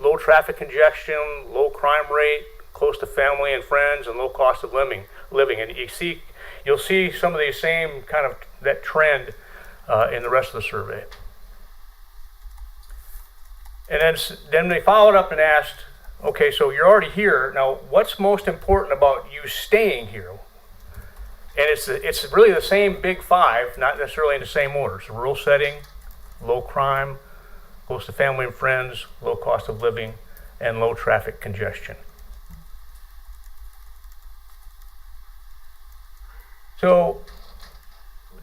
low traffic congestion, low crime rate, close to family and friends, and low cost of living. And you'll see some of these same kind of that trend in the rest of the survey. And then they followed up and asked, okay, so you're already here. Now, what's most important about you staying here? And it's really the same big 5, not necessarily in the same order. So rural setting, low crime, close to family and friends, low cost of living, and low traffic congestion. So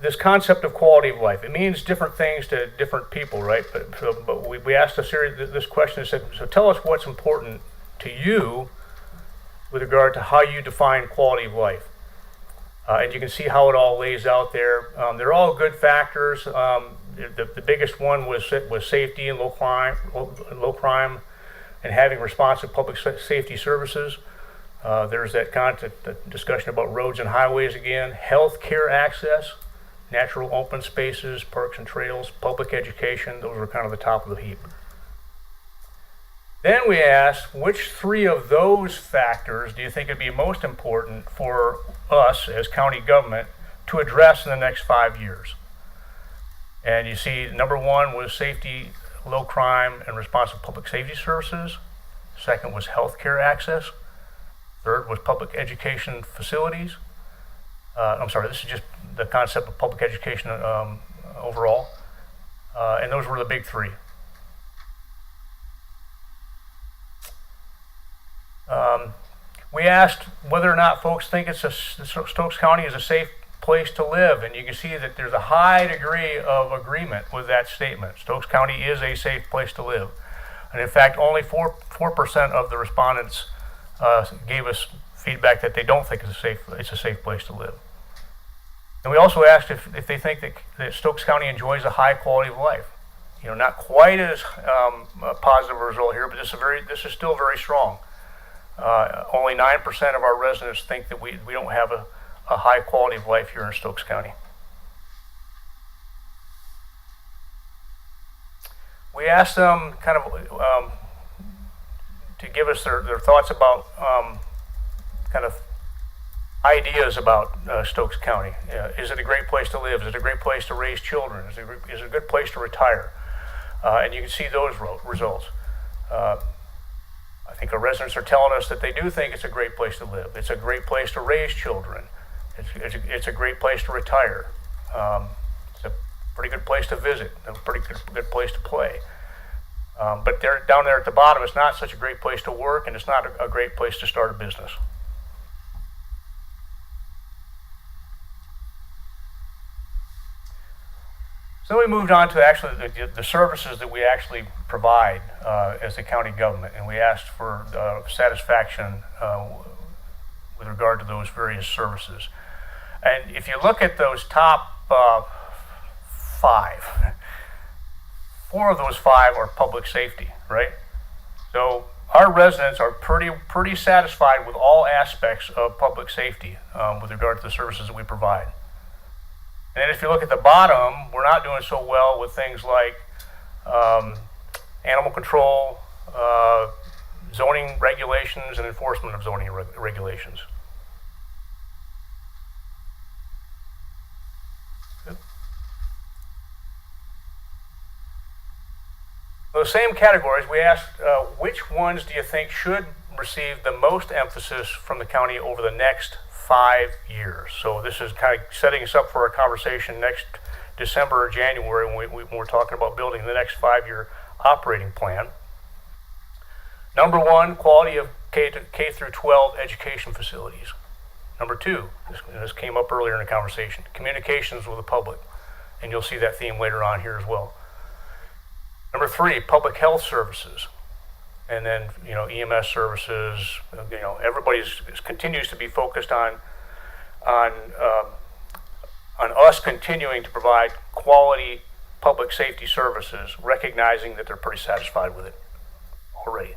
this concept of quality of life, it means different things to different people, right? But we asked this question and said, so tell us what's important to you with regard to how you define quality of life. And you can see how it all lays out there. They're all good factors. The biggest one was safety and low crime, and having responsive public safety services. There's that discussion about roads and highways again, health care access, natural open spaces, parks and trails, public education. Those were kind of the top of the heap. Then we asked, which 3 of those factors do you think would be most important for us as county government to address in the next 5 years? And you see number 1 was safety, low crime, and responsive public safety services. 2nd was healthcare access. 3rd was public education facilities. I'm sorry, this is just the concept of public education overall. And those were the big 3. We asked whether or not folks think Stokes County is a safe place to live, and you can see that there's a high degree of agreement with that statement. Stokes County is a safe place to live. And in fact, only 4% of the respondents gave us feedback that they don't think it's a safe place to live. And we also asked if they think that Stokes County enjoys a high quality of life. You know, not quite as positive a result here, but this is still very strong. Only 9% of our residents think that we don't have a high quality of life here in Stokes County. We asked them kind of to give us their thoughts about kind of ideas about Stokes County. Is it a great place to live? Is it a great place to raise children? Is it a good place to retire? And you can see those results. I think our residents are telling us that they do think it's a great place to live. It's a great place to raise children. It's a great place to retire. It's a pretty good place to visit, a pretty good place to play. But down there at the bottom, it's not such a great place to work, and it's not a great place to start a business. So we moved on to actually the services that we actually provide as the county government, and we asked for satisfaction with regard to those various services. And if you look at those top 5, 4 of those 5 are public safety, right? So our residents are pretty satisfied with all aspects of public safety with regard to the services that we provide. And then if you look at the bottom, we're not doing so well with things like animal control, zoning regulations, and enforcement of zoning regulations. Those same categories, we asked which ones do you think should receive the most emphasis from the county over the next 5 years. So this is kind of setting us up for a conversation next December or January when we're talking about building the next 5-year operating plan. Number 1, quality of K through 12 education facilities. Number 2, this came up earlier in the conversation, communications with the public, and you'll see that theme later on here as well. Number 3, public health services. And then, EMS services, everybody continues to be focused on us continuing to provide quality public safety services, recognizing that they're pretty satisfied with it already.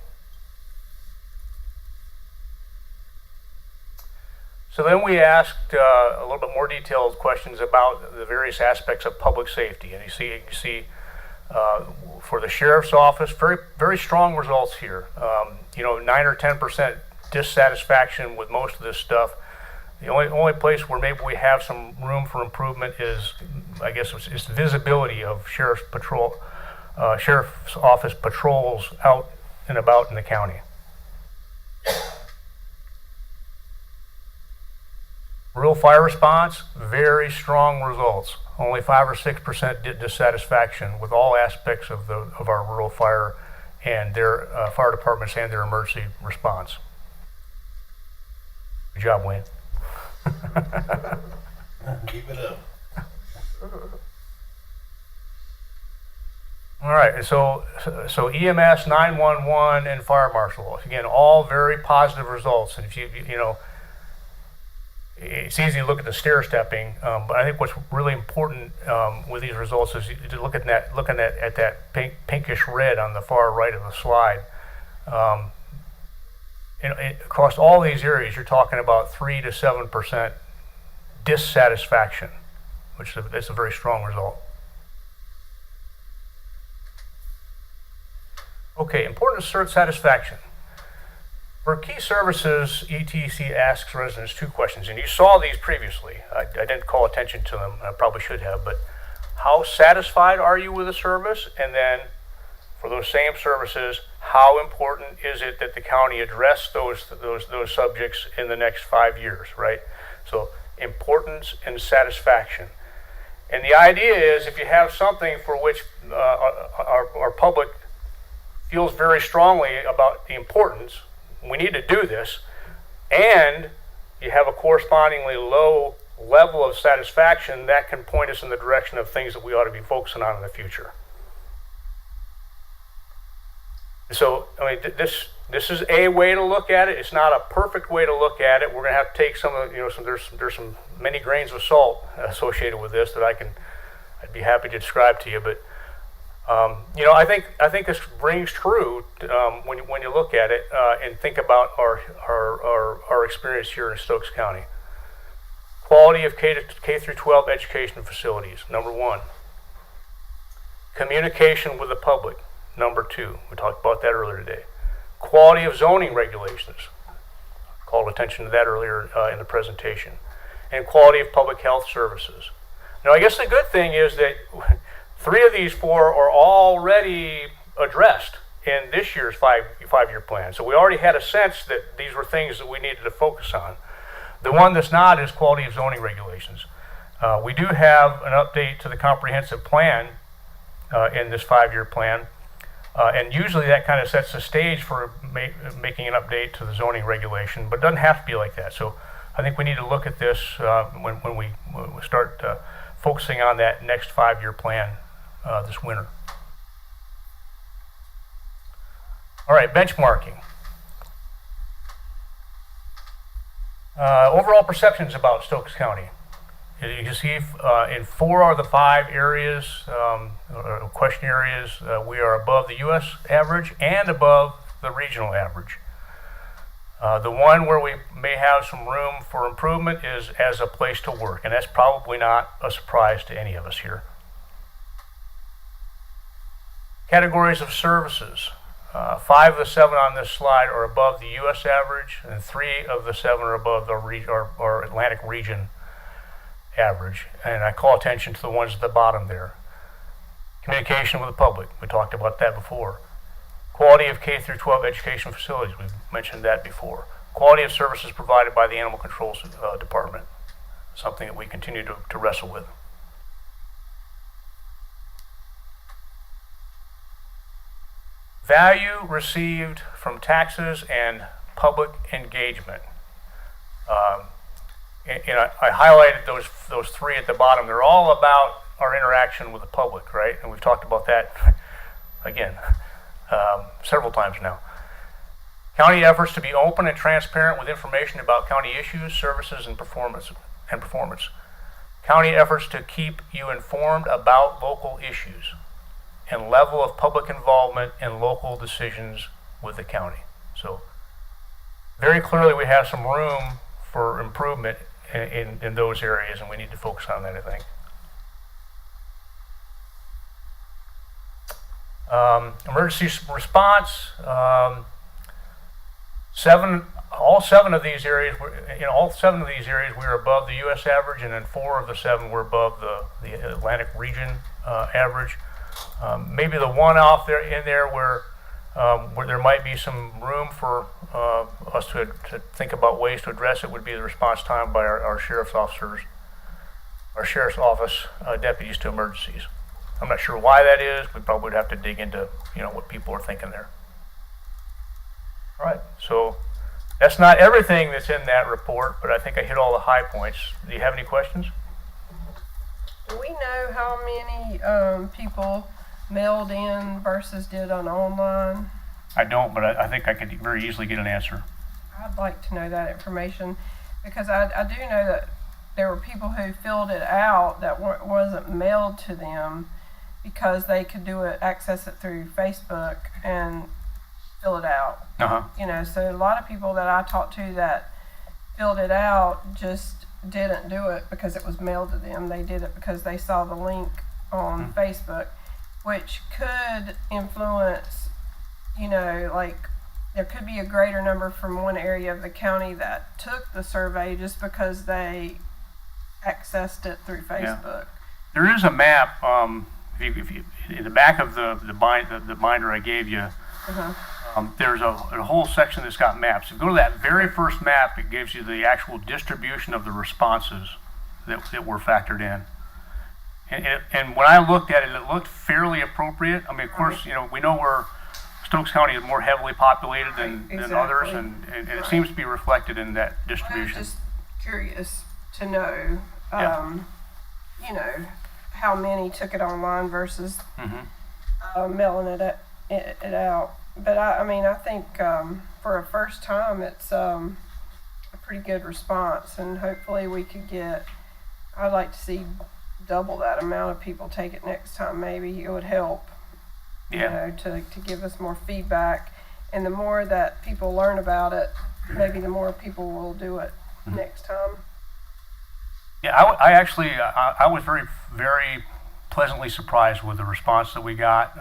So then we asked a little bit more detailed questions about the various aspects of public safety. And you see for the sheriff's office, very, very strong results here. 9 or 10% dissatisfaction with most of this stuff. The only place where maybe we have some room for improvement is, I guess, it's visibility of sheriff's office patrols out and about in the county. Rural fire response, very strong results. Only 5 or 6% dissatisfaction with all aspects of our rural fire and their fire departments and their emergency response. Good job, Wayne. Keep it up. All right, so EMS, 911, and fire marshal, again, all very positive results. And if it's easy to look at the stair stepping, but I think what's really important with these results is to looking at that pinkish red on the far right of the slide. Across all these areas, you're talking about 3 to 7% dissatisfaction, which is a very strong result. Okay, important satisfaction. For key services, ETC asks residents 2 questions, and you saw these previously. I didn't call attention to them, I probably should have, but how satisfied are you with the service? And then for those same services, how important is it that the county address those subjects in the next 5 years, right? So importance and satisfaction. And the idea is if you have something for which our public feels very strongly about the importance, we need to do this, and you have a correspondingly low level of satisfaction, that can point us in the direction of things that we ought to be focusing on in the future. So, this is a way to look at it. It's not a perfect way to look at it. We're going to have to take some of there's some many grains of salt associated with this that I'd be happy to describe to you, but I think this rings true when you look at it and think about our experience here in Stokes County. Quality of K through 12 education facilities, number 1. Communication with the public, number 2. We talked about that earlier today. Quality of zoning regulations. Called attention to that earlier in the presentation. And quality of public health services. Now, I guess the good thing is that 3 of these 4 are already addressed in this year's five-year plan. So we already had a sense that these were things that we needed to focus on. The one that's not is quality of zoning regulations. We do have an update to the comprehensive plan in this 5-year plan. And usually that kind of sets the stage for making an update to the zoning regulation, but it doesn't have to be like that. So I think we need to look at this when we start focusing on that next 5-year plan this winter. All right, benchmarking. Overall perceptions about Stokes County. You can see in 4 of the 5 areas, or question areas, we are above the U.S. average and above the regional average. The one where we may have some room for improvement is as a place to work, and that's probably not a surprise to any of us here. Categories of services. 5 of the 7 on this slide are above the U.S. average, and 3 of the 7 are above the Atlantic region average. And I call attention to the ones at the bottom there. Communication with the public, we talked about that before. Quality of K through 12 education facilities, we've mentioned that before. Quality of services provided by the Animal Control Department, something that we continue to wrestle with. Value received from taxes and public engagement. And I highlighted those 3 at the bottom. They're all about our interaction with the public, right? And we've talked about that again several times now. County efforts to be open and transparent with information about county issues, services, and performance. County efforts to keep you informed about local issues and level of public involvement in local decisions with the county. So very clearly we have some room for improvement in those areas, and we need to focus on that, I think. Emergency response, all seven of these areas we are above the U.S. average, and in 4 of the 7 we're above the Atlantic region average. Maybe the one off there in there where there might be some room for us to think about ways to address it would be the response time by our sheriff's officers, our sheriff's office deputies to emergencies. I'm not sure why that is. We probably would have to dig into what people are thinking there. All right, so that's not everything that's in that report, but I think I hit all the high points. Do you have any questions? Do we know how many people mailed in versus did on online? I don't, but I think I could very easily get an answer. I'd like to know that information because I do know that there were people who filled it out that wasn't mailed to them because they could access it through Facebook and fill it out. So a lot of people that I talked to that filled it out just didn't do it because it was mailed to them. They did it because they saw the link on Facebook, which could influence, like there could be a greater number from one area of the county that took the survey just because they accessed it through Facebook. Yeah. There is a map, if you in the back of the binder I gave you, there's a whole section that's got maps. If you go to that very first map, it gives you the actual distribution of the responses that were factored in. And when I looked at it, it looked fairly appropriate. I mean, of course, we know Stokes County is more heavily populated than others, and it seems to be reflected in that distribution. I'm just curious to know, how many took it online versus mailing it out. But I think for a first time, it's a pretty good response, and hopefully we could I'd like to see double that amount of people take it next time. Maybe it would help, to give us more feedback. And the more that people learn about it, maybe the more people will do it next time. Yeah, I was very, very pleasantly surprised with the response that we got,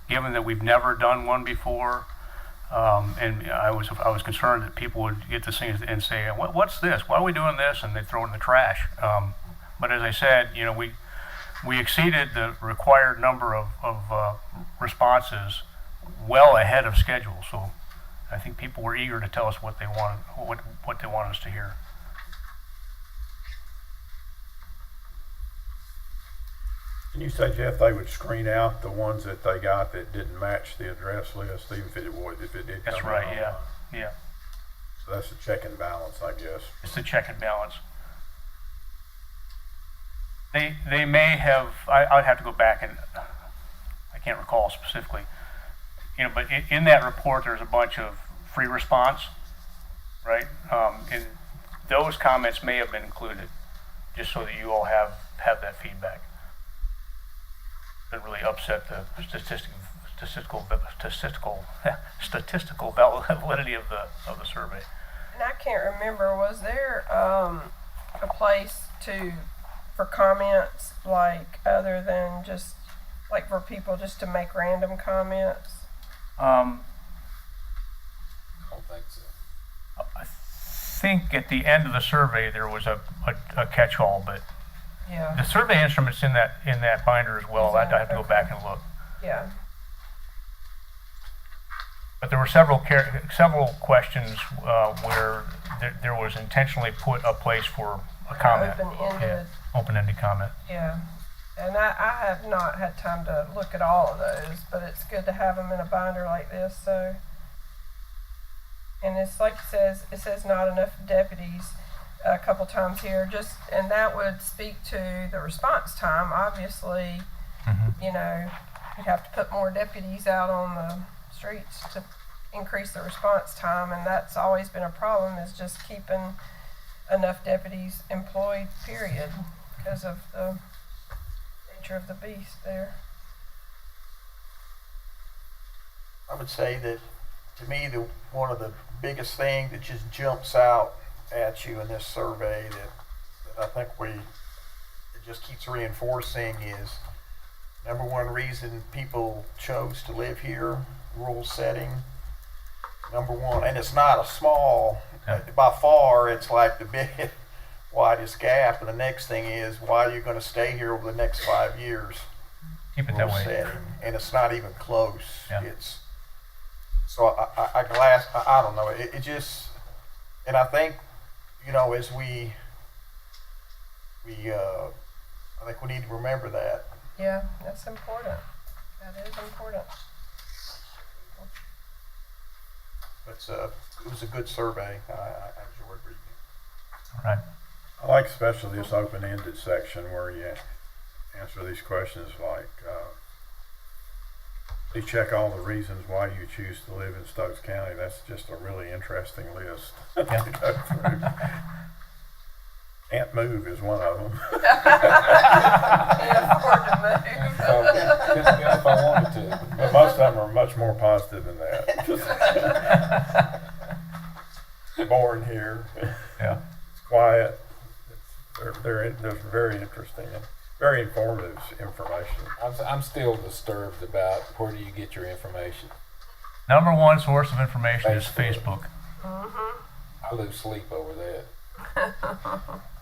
given that we've never done one before. And I was concerned that people would get this thing and say, what's this? Why are we doing this? And they'd throw it in the trash. But as I said, we exceeded the required number of responses well ahead of schedule. So I think people were eager to tell us what they wanted us to hear. Can you say, Jeff, they would screen out the ones that they got that didn't match the address list, even if it would, if it did come That's in right, online? yeah, yeah. So that's a check and balance, I guess. It's the check and balance. They may have, I'd have to go back and, I can't recall specifically, but in that report, there's a bunch of free response, right? And those comments may have been included, just so that you all have that feedback. That really upset the statistical validity of the survey. And I can't remember, was there a place for comments, like other than just like for people just to make random comments? I I don't think so. think at the end of the survey there was a catch-all, but the Yeah, survey instrument's in that binder as well. I'd have to go back and look. yeah. But there were several questions where there was intentionally put a place for a comment. Open-ended. Yeah, open-ended comment. Yeah, and I have not had time to look at all of those, but it's good to have them in a binder like this, so. And it's like it says not enough deputies a couple times here, and that would speak to the response time. Obviously, you'd have to put more deputies out on the streets to increase the response time, and that's always been a problem, is just keeping enough deputies employed, period, because of the nature of the beast there. I would say that, to me, one of the biggest thing that just jumps out at you in this survey that I think it just keeps reinforcing is, number one reason people chose to live here, rural setting. Number one, and it's not a small, by far, it's like the big, widest gap. And the next thing is, why are you going to stay here over the next 5 years? Keep it that way. Setting, and it's not even close. Yeah. It's so I don't know. It just, and I think, as we I think we need to remember that. Yeah, that's important. That is important. It was a good survey. I enjoyed reading it. All right. I like especially this open-ended section where you answer these questions like, please check all the reasons why you choose to live in Stokes County. That's just a really interesting list to go through. Can't move is one of them. Can't afford to move. If I wanted to. But most of them are much more positive than that. Born here. Yeah. It's quiet. They're very interesting and very informative information. I'm still disturbed about where do you get your information. Number one source of information is Facebook. Facebook. I lose sleep over that.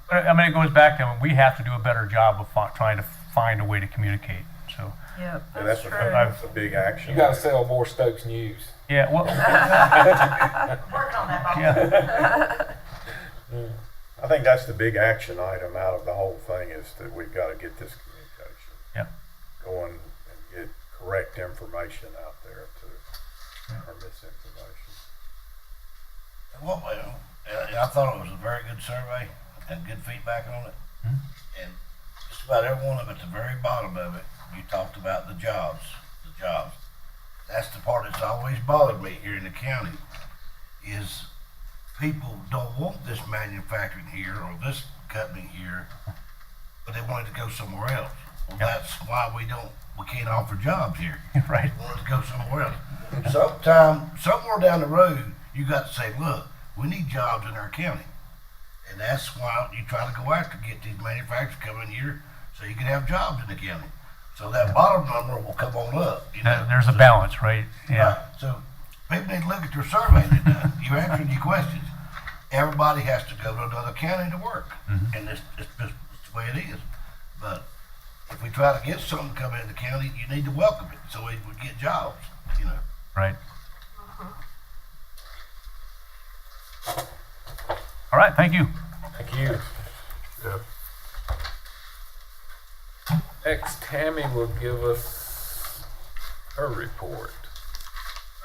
I mean, it goes back to we have to do a better job of trying to find a way to communicate. So, Yep, And that's that's true. a big action. You got to sell more Stokes News. yeah, well, Working on that. yeah, I think that's the big action item out of the whole thing is that we've got to get this communication yeah. going and get correct information out there to our misinformation. I thought it was a very good survey and good feedback on it. And just about every one of it, at the very bottom of it, you talked about the jobs. That's the part that's always bothered me here in the county, is people don't want this manufacturing here or this company here, but they want it to go somewhere else. Well, that's why we can't offer jobs here. Right. We want it to go somewhere else. Somewhere down the road, you got to say, look, we need jobs in our county. And that's why you try to go after, get these manufacturers coming here so you can have jobs in the county. So that bottom number will come on up. There's a balance, right? Yeah. Right. So people need to look at your survey they done. You're answering your questions. Everybody has to go to another county to work. And it's just the way it is. But if we try to get something coming in the county, you need to welcome it so we would get jobs, Right. All right. Thank you. Thank you. Yeah. Tammy will give us her report.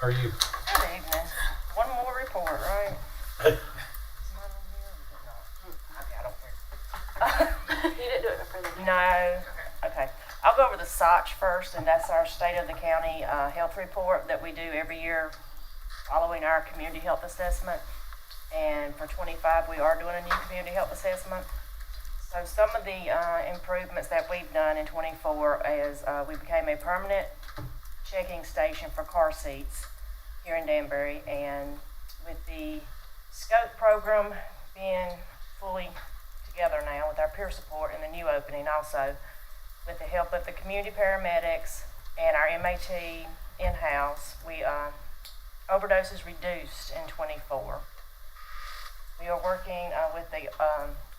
Are you? Good evening. One more report, right? Is mine on here or is it not? Okay, I don't care. You didn't do it for the. No. Okay. I'll go over the SOCH first, and that's our State of the County Health Report that we do every year following our community health assessment. And for 25, we are doing a new community health assessment. So some of the improvements that we've done in 24 is we became a permanent checking station for car seats here in Danbury, and with the SCOPE program being fully together now with our peer support and the new opening also, with the help of the community paramedics and our MAT in-house, we overdoses reduced in 24. We are working with the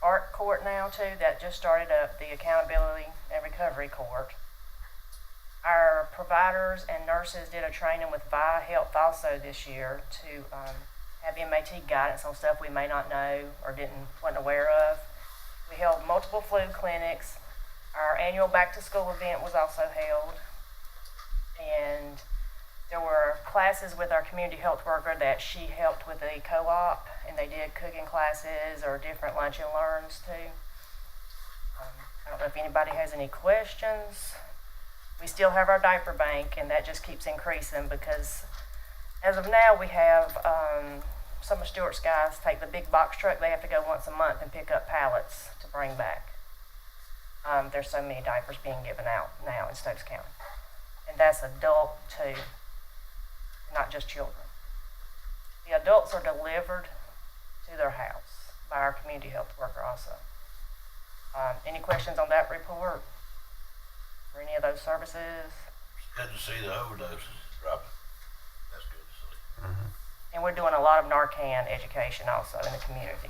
ARC court now too, that just started up, the Accountability and Recovery Court. Our providers and nurses did a training with VI Health also this year to have MAT guidance on stuff we may not know or wasn't aware of. We held multiple flu clinics. Our annual back to school event was also held. And there were classes with our community health worker that she helped with a co-op, and they did cooking classes or different lunch and learns too. I don't know if anybody has any questions. We still have our diaper bank, and that just keeps increasing because as of now we have some of Stewart's guys take the big box truck. They have to go once a month and pick up pallets to bring back. There's so many diapers being given out now in Stokes County. And that's adult too, not just children. The adults are delivered to their house by our community health worker also. Any questions on that report or any of those services? Good to see the overdoses dropping. That's good to see. Mm-hmm. And we're doing a lot of Narcan education also in the community.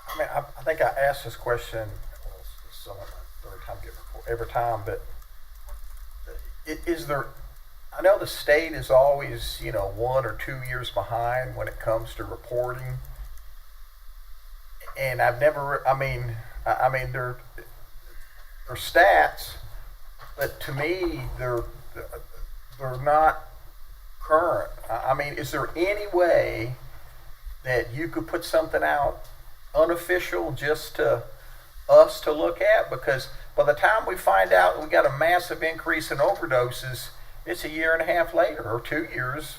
I mean, I think I asked this question, well, it's only my third time getting report every time, but is there, I know the state is always, 1 or 2 years behind when it comes to reporting. And I've never, they're stats, but to me, they're not current. I mean, is there any way that you could put something out unofficial just to us to look at? Because by the time we find out we got a massive increase in overdoses, it's a year and a half later or 2 years.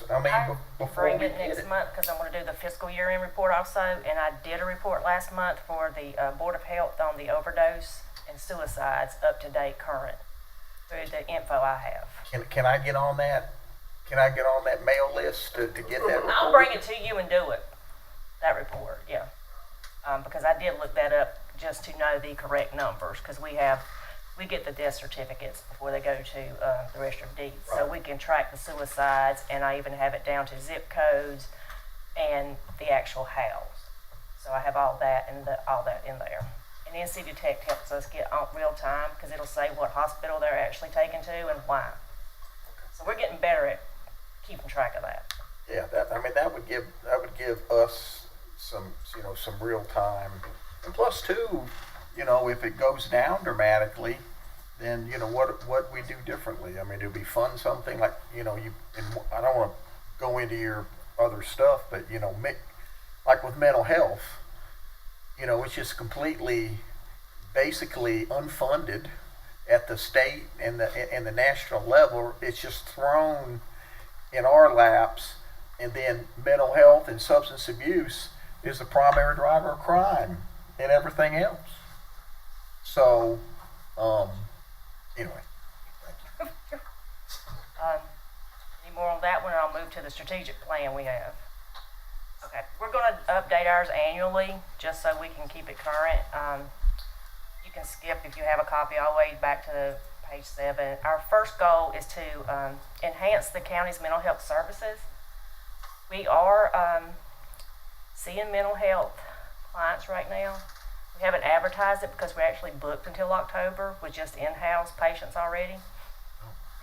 Before Bring we it get next it. month because I'm going to do the fiscal year end report also, and I did a report last month for the Board of Health on the overdose and suicides up to date current through the info I have. Can I get on that? Can I get on that mail list to get that report? I'll bring it to you and do it, that report, yeah. Because I did look that up just to know the correct numbers, because we get the death certificates before they go to the register of deeds. Right. So we can track the suicides, and I even have it down to zip codes and the actual house. So I have all that in there. And NC Detect helps us get on real time because it'll say what hospital they're actually taken to and why. So we're getting better at keeping track of that. Yeah, that would give us some real time. And plus too, if it goes down dramatically, then what we do differently. I mean, do we fund something like and I don't want to go into your other stuff, but like with mental health, it's just basically unfunded at the state and the national level. It's just thrown in our laps, and then mental health and substance abuse is the primary driver of crime and everything else. So, anyway, thank you. Any more on that one, or I'll move to the strategic plan we have. Okay, we're going to update ours annually just so we can keep it current. You can skip, if you have a copy, all the way back to page 7. Our first goal is to enhance the county's mental health services. We are seeing mental health clients right now. We haven't advertised it because we're actually booked until October with just in-house patients already.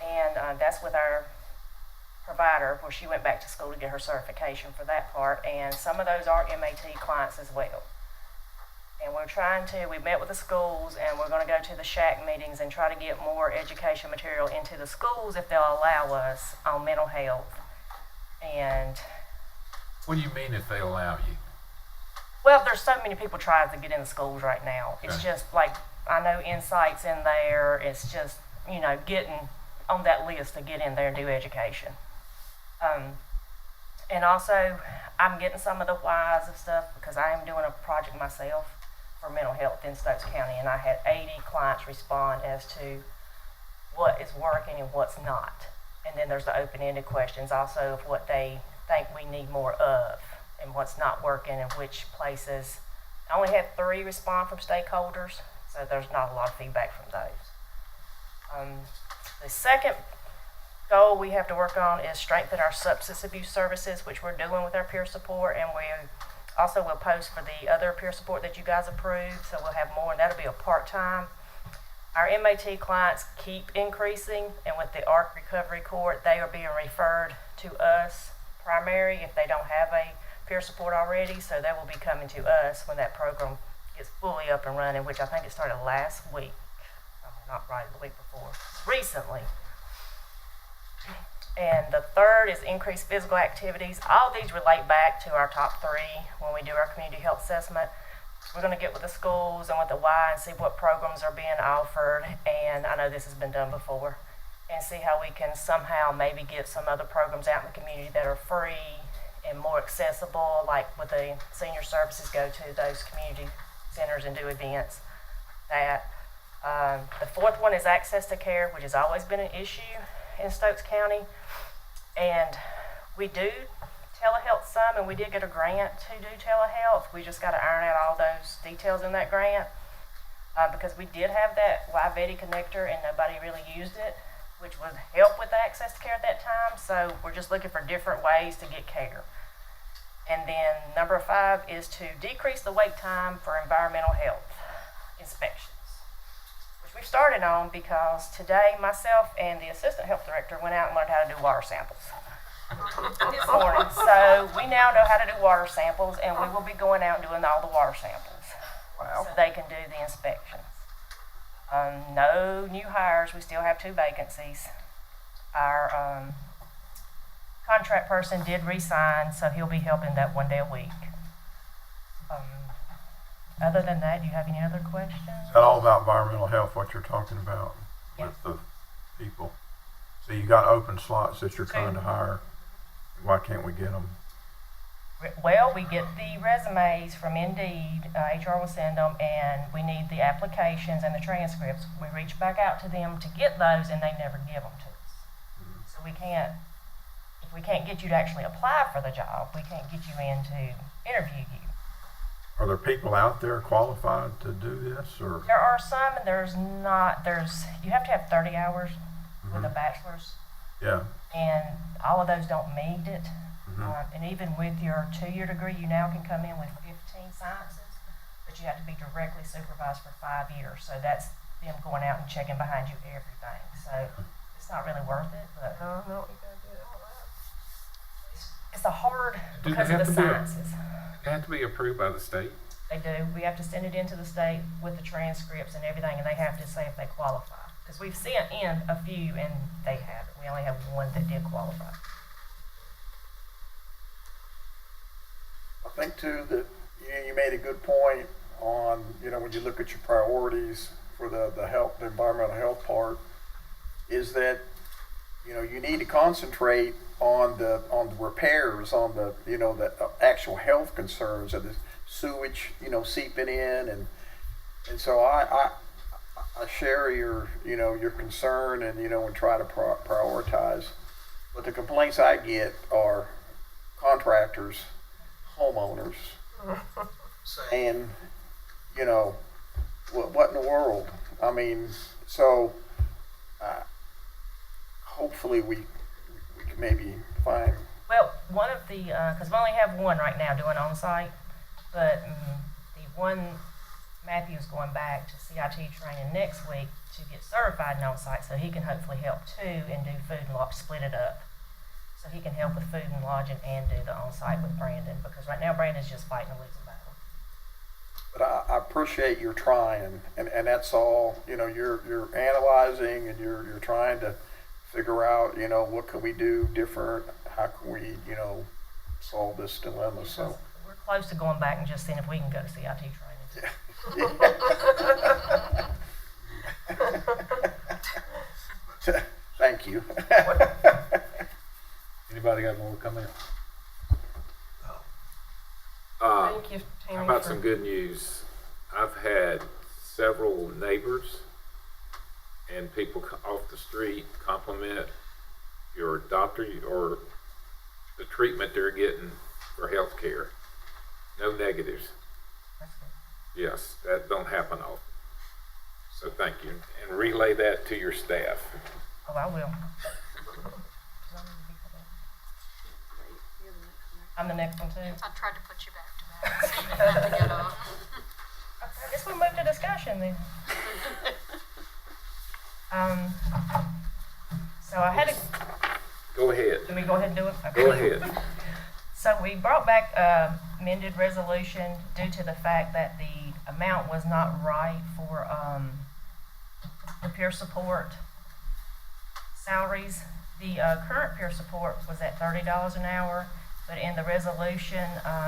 And that's with our provider, where she went back to school to get her certification for that part. And some of those are MAT clients as well. And we met with the schools, and we're gonna go to the shack meetings and try to get more education material into the schools if they'll allow us on mental health. And, What do you mean if they allow you? well, there's so many people trying to get in the schools right now. It's Okay. just like, I know Insight's in there, it's just, getting on that list to get in there and do education. And also, I'm getting some of the whys of stuff because I am doing a project myself for mental health in Stokes County, and I had 80 clients respond as to what is working and what's not. And then there's the open-ended questions also of what they think we need more of and what's not working and which places. I only had 3 respond from stakeholders, so there's not a lot of feedback from those. The second goal we have to work on is strengthen our substance abuse services, which we're doing with our peer support, and we also will post for the other peer support that you guys approved, so we'll have more, and that'll be a part-time. Our MAT clients keep increasing, and with the ARC Recovery Court, they are being referred to us primary if they don't have a peer support already, so they will be coming to us when that program gets fully up and running, which I think it started last week. Not right, the week before. Recently. And the third is increased physical activities. All these relate back to our top 3 when we do our community health assessment. We're going to get with the schools and with the Y and see what programs are being offered, and I know this has been done before, and see how we can somehow maybe get some other programs out in the community that are free and more accessible, like with the senior services go to those community centers and do events. The fourth one is access to care, which has always been an issue in Stokes County, and we do telehealth some, and we did get a grant to do telehealth. We just got to iron out all those details in that grant because we did have that YVETI connector and nobody really used it, which would help with the access to care at that time. So we're just looking for different ways to get care. And then number 5 is to decrease the wait time for environmental health inspections, which we started on because today myself and the assistant health director went out and learned how to do water samples this morning. So we now know how to do water samples, and we will be going out and doing all the water samples. Wow. So they can do the inspections. No new hires. We still have 2 vacancies. Our contract person did resign, so he'll be helping that 1 day a week. Other than that, do you have any other questions? Is that all about environmental health, what you're talking about Yeah. with the people? So you got open slots that you're trying to hire. Why can't we get them? Well, we get the resumes from Indeed, HR will send them, and we need the applications and the transcripts. We reach back out to them to get those, and they never give them to us. So if we can't get you to actually apply for the job, we can't get you in to interview you. Are there people out there qualified to do this, or? There are some, and you have to have 30 hours with a bachelor's, Yeah. and all of those don't meet it. And even with your 2-year degree, you now can come in with 15 sciences, but you have to be directly supervised for 5 years. So that's them going out and checking behind you everything. So it's not really worth it, but it's a hard Do because they of have the to be sciences. They have to be approved by the state. They do. We have to send it into the state with the transcripts and everything, and they have to say if they qualify. Because we've sent in a few, and they haven't. We only have 1 that did qualify. I think too that you made a good point on, when you look at your priorities for the environmental health part, is that, you need to concentrate on the repairs, on the, the actual health concerns of the sewage, seeping in, and so I share your, your concern and, and try to prioritize. But the complaints I get are contractors, homeowners, saying, what in the world? I mean, so hopefully we can maybe find. Well, one of the, because we only have 1 right now doing on-site, but the one, Matthew's going back to CIT training next week to get certified in on-site, so he can hopefully help too and do food and lodge, split it up. So he can help with food and lodging and do the on-site with Brandon, because right now Brandon's just fighting a losing battle. But I appreciate your trying, and that's all. You know, you're analyzing and you're trying to figure out, you know, what can we do different? How can we, you know, solve this dilemma? So We're close to going back and just seeing if we can go to CIT training. Thank you. Anybody got more comment? Thank you, How Tammy. about for- some good news? I've had several neighbors and people off the street compliment your doctor or the treatment they're getting for health care. No negatives. That's good. Yes, that don't happen often. So thank you. And relay that to your staff. Oh, I will. I'm the next one too. I tried to put you back to back, so you didn't have to get up. I guess we'll move to discussion then. So I had to, Go ahead. let me go ahead and do it? Go Okay. ahead. So we brought back a amended resolution due to the fact that the amount was not right for, the peer support salaries. The, current peer support was at $30 an hour, but in the resolution,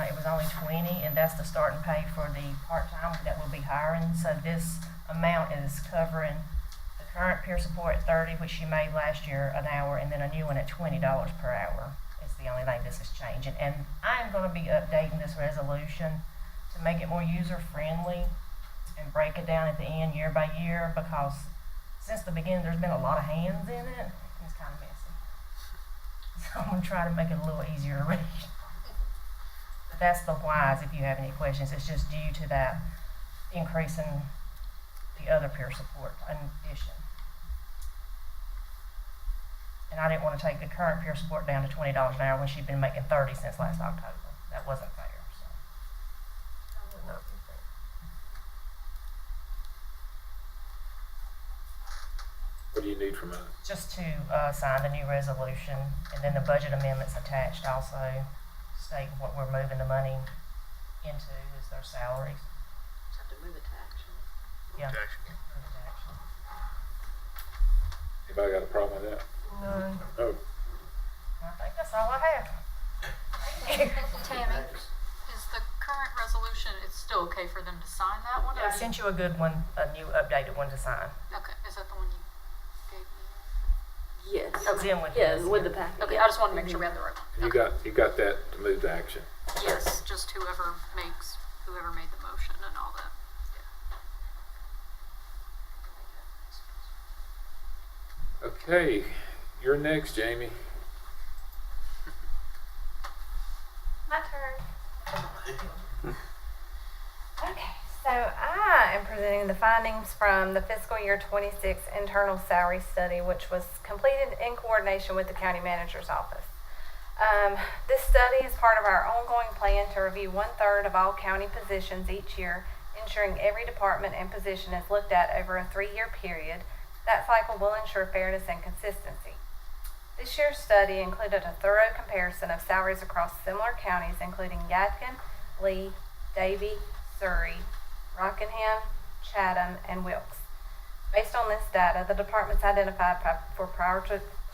it was only 20, and that's the starting pay for the part-time that we'll be hiring. So this amount is covering the current peer support at 30, which she made last year an hour, and then a new one at $20 per hour. It's the only thing this is changing. And I am gonna be updating this resolution to make it more user-friendly and break it down at the end year by year, because since the beginning, there's been a lot of hands in it, and it's kind of messy. So I'm gonna try to make it a little easier to read. But that's the whys, if you have any questions. It's just due to that increase in the other peer support in addition. And I didn't want to take the current peer support down to $20 an hour when she'd been making 30 since last October. That wasn't fair, so. What do you need from us? Just to sign the new resolution, and then the budget amendments attached also state what we're moving the money into is their salaries. Just have to move it to action. Yeah. To action. Move it to action. Anybody got a problem with that? None. Oh, I think that's all I have. Thank you. Tammy, is the current resolution, it's still okay for them to sign that one? I sent you a good one, a new updated one to sign. Okay, is that the one you gave me? Yes. It's in with Yeah, this. with the packet. Okay, I just wanted to make sure we had the right one. you got that to move to action. Yes, just whoever made the motion and all that. Okay, you're next, Jamie. My turn. Okay, so I am presenting the findings from the fiscal year 26 internal salary study, which was completed in coordination with the county manager's office. This study is part of our ongoing plan to review 1/3 of all county positions each year, ensuring every department and position is looked at over a 3-year period. That cycle will ensure fairness and consistency. This year's study included a thorough comparison of salaries across similar counties, including Yadkin, Lee, Davie, Surrey, Rockingham, Chatham, and Wilkes. Based on this data, the departments identified for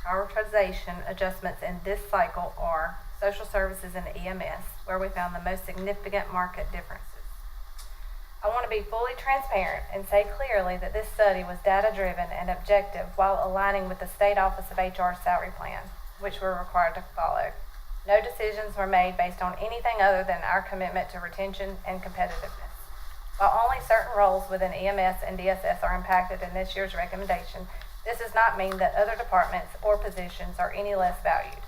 prioritization adjustments in this cycle are social services and EMS, where we found the most significant market differences. I want to be fully transparent and say clearly that this study was data-driven and objective while aligning with the State Office of HR's salary plan, which we're required to follow. No decisions were made based on anything other than our commitment to retention and competitiveness. While only certain roles within EMS and DSS are impacted in this year's recommendation, this does not mean that other departments or positions are any less valued.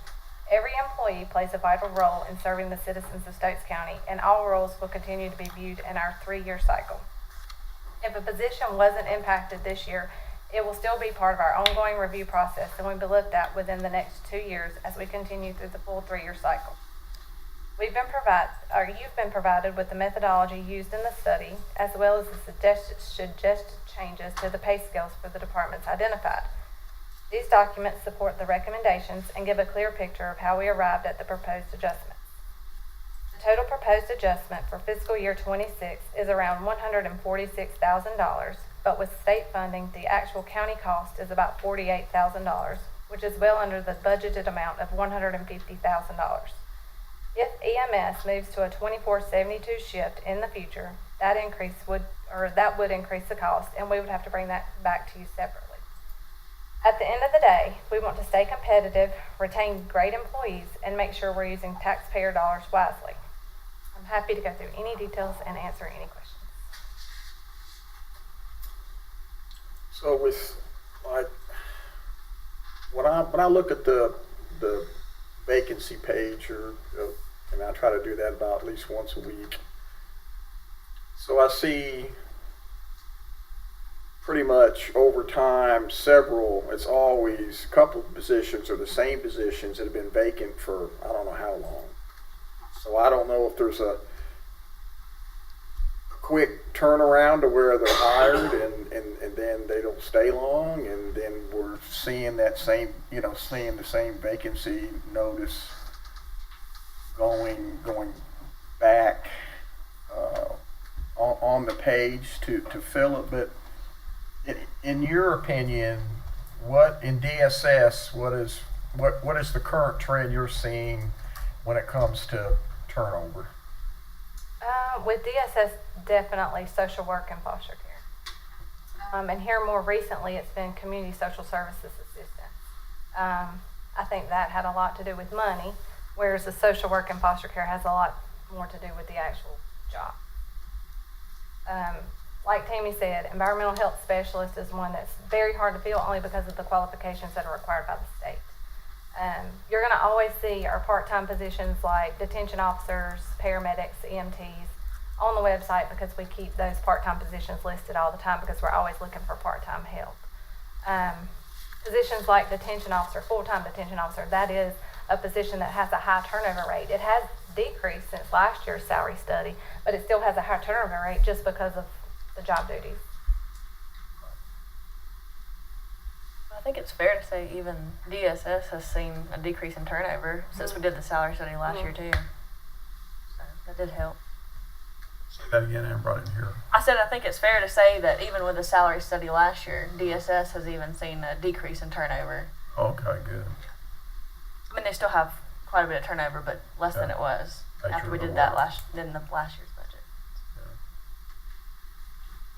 Every employee plays a vital role in serving the citizens of Stokes County, and all roles will continue to be viewed in our 3-year cycle. If a position wasn't impacted this year, it will still be part of our ongoing review process and will be looked at within the next 2 years as we continue through the full 3-year cycle. You've been provided with the methodology used in the study, as well as the suggested changes to the pay scales for the departments identified. These documents support the recommendations and give a clear picture of how we arrived at the proposed adjustments. The total proposed adjustment for fiscal year 26 is around $146,000, but with state funding, the actual county cost is about $48,000, which is well under the budgeted amount of $150,000. If EMS moves to a 24/72 shift in the future, that would increase the cost, and we would have to bring that back to you separately. At the end of the day, we want to stay competitive, retain great employees, and make sure we're using taxpayer dollars wisely. I'm happy to go through any details and answer any questions. So with, like, when I look at the vacancy page, and I try to do that about at least once a week, so I see pretty much over time it's always a couple of positions or the same positions that have been vacant for I don't know how long. So I don't know if there's a quick turnaround to where they're hired and then they don't stay long, and then we're seeing that same, seeing the same vacancy notice going back on the page to fill it. But in your opinion, what in DSS, what is the current trend you're seeing when it comes to turnover? With DSS, definitely social work and foster care. And here more recently, it's been community social services assistant. I think that had a lot to do with money, whereas the social work and foster care has a lot more to do with the actual job. Like Tammy said, environmental health specialist is one that's very hard to fill only because of the qualifications that are required by the state. You're going to always see our part-time positions like detention officers, paramedics, EMTs on the website because we keep those part-time positions listed all the time because we're always looking for part-time help. Positions like detention officer, full-time detention officer, that is a position that has a high turnover rate. It has decreased since last year's salary study, but it still has a high turnover rate just because of the job duties. I think it's fair to say even DSS has seen a decrease in turnover since we did the salary study last year too. So that did help. Say that again, everybody in here. I said I think it's fair to say that even with the salary study last year, DSS has even seen a decrease in turnover. Okay, good. I mean, they still have quite a bit of turnover, but less than it was after we did that last year's budget.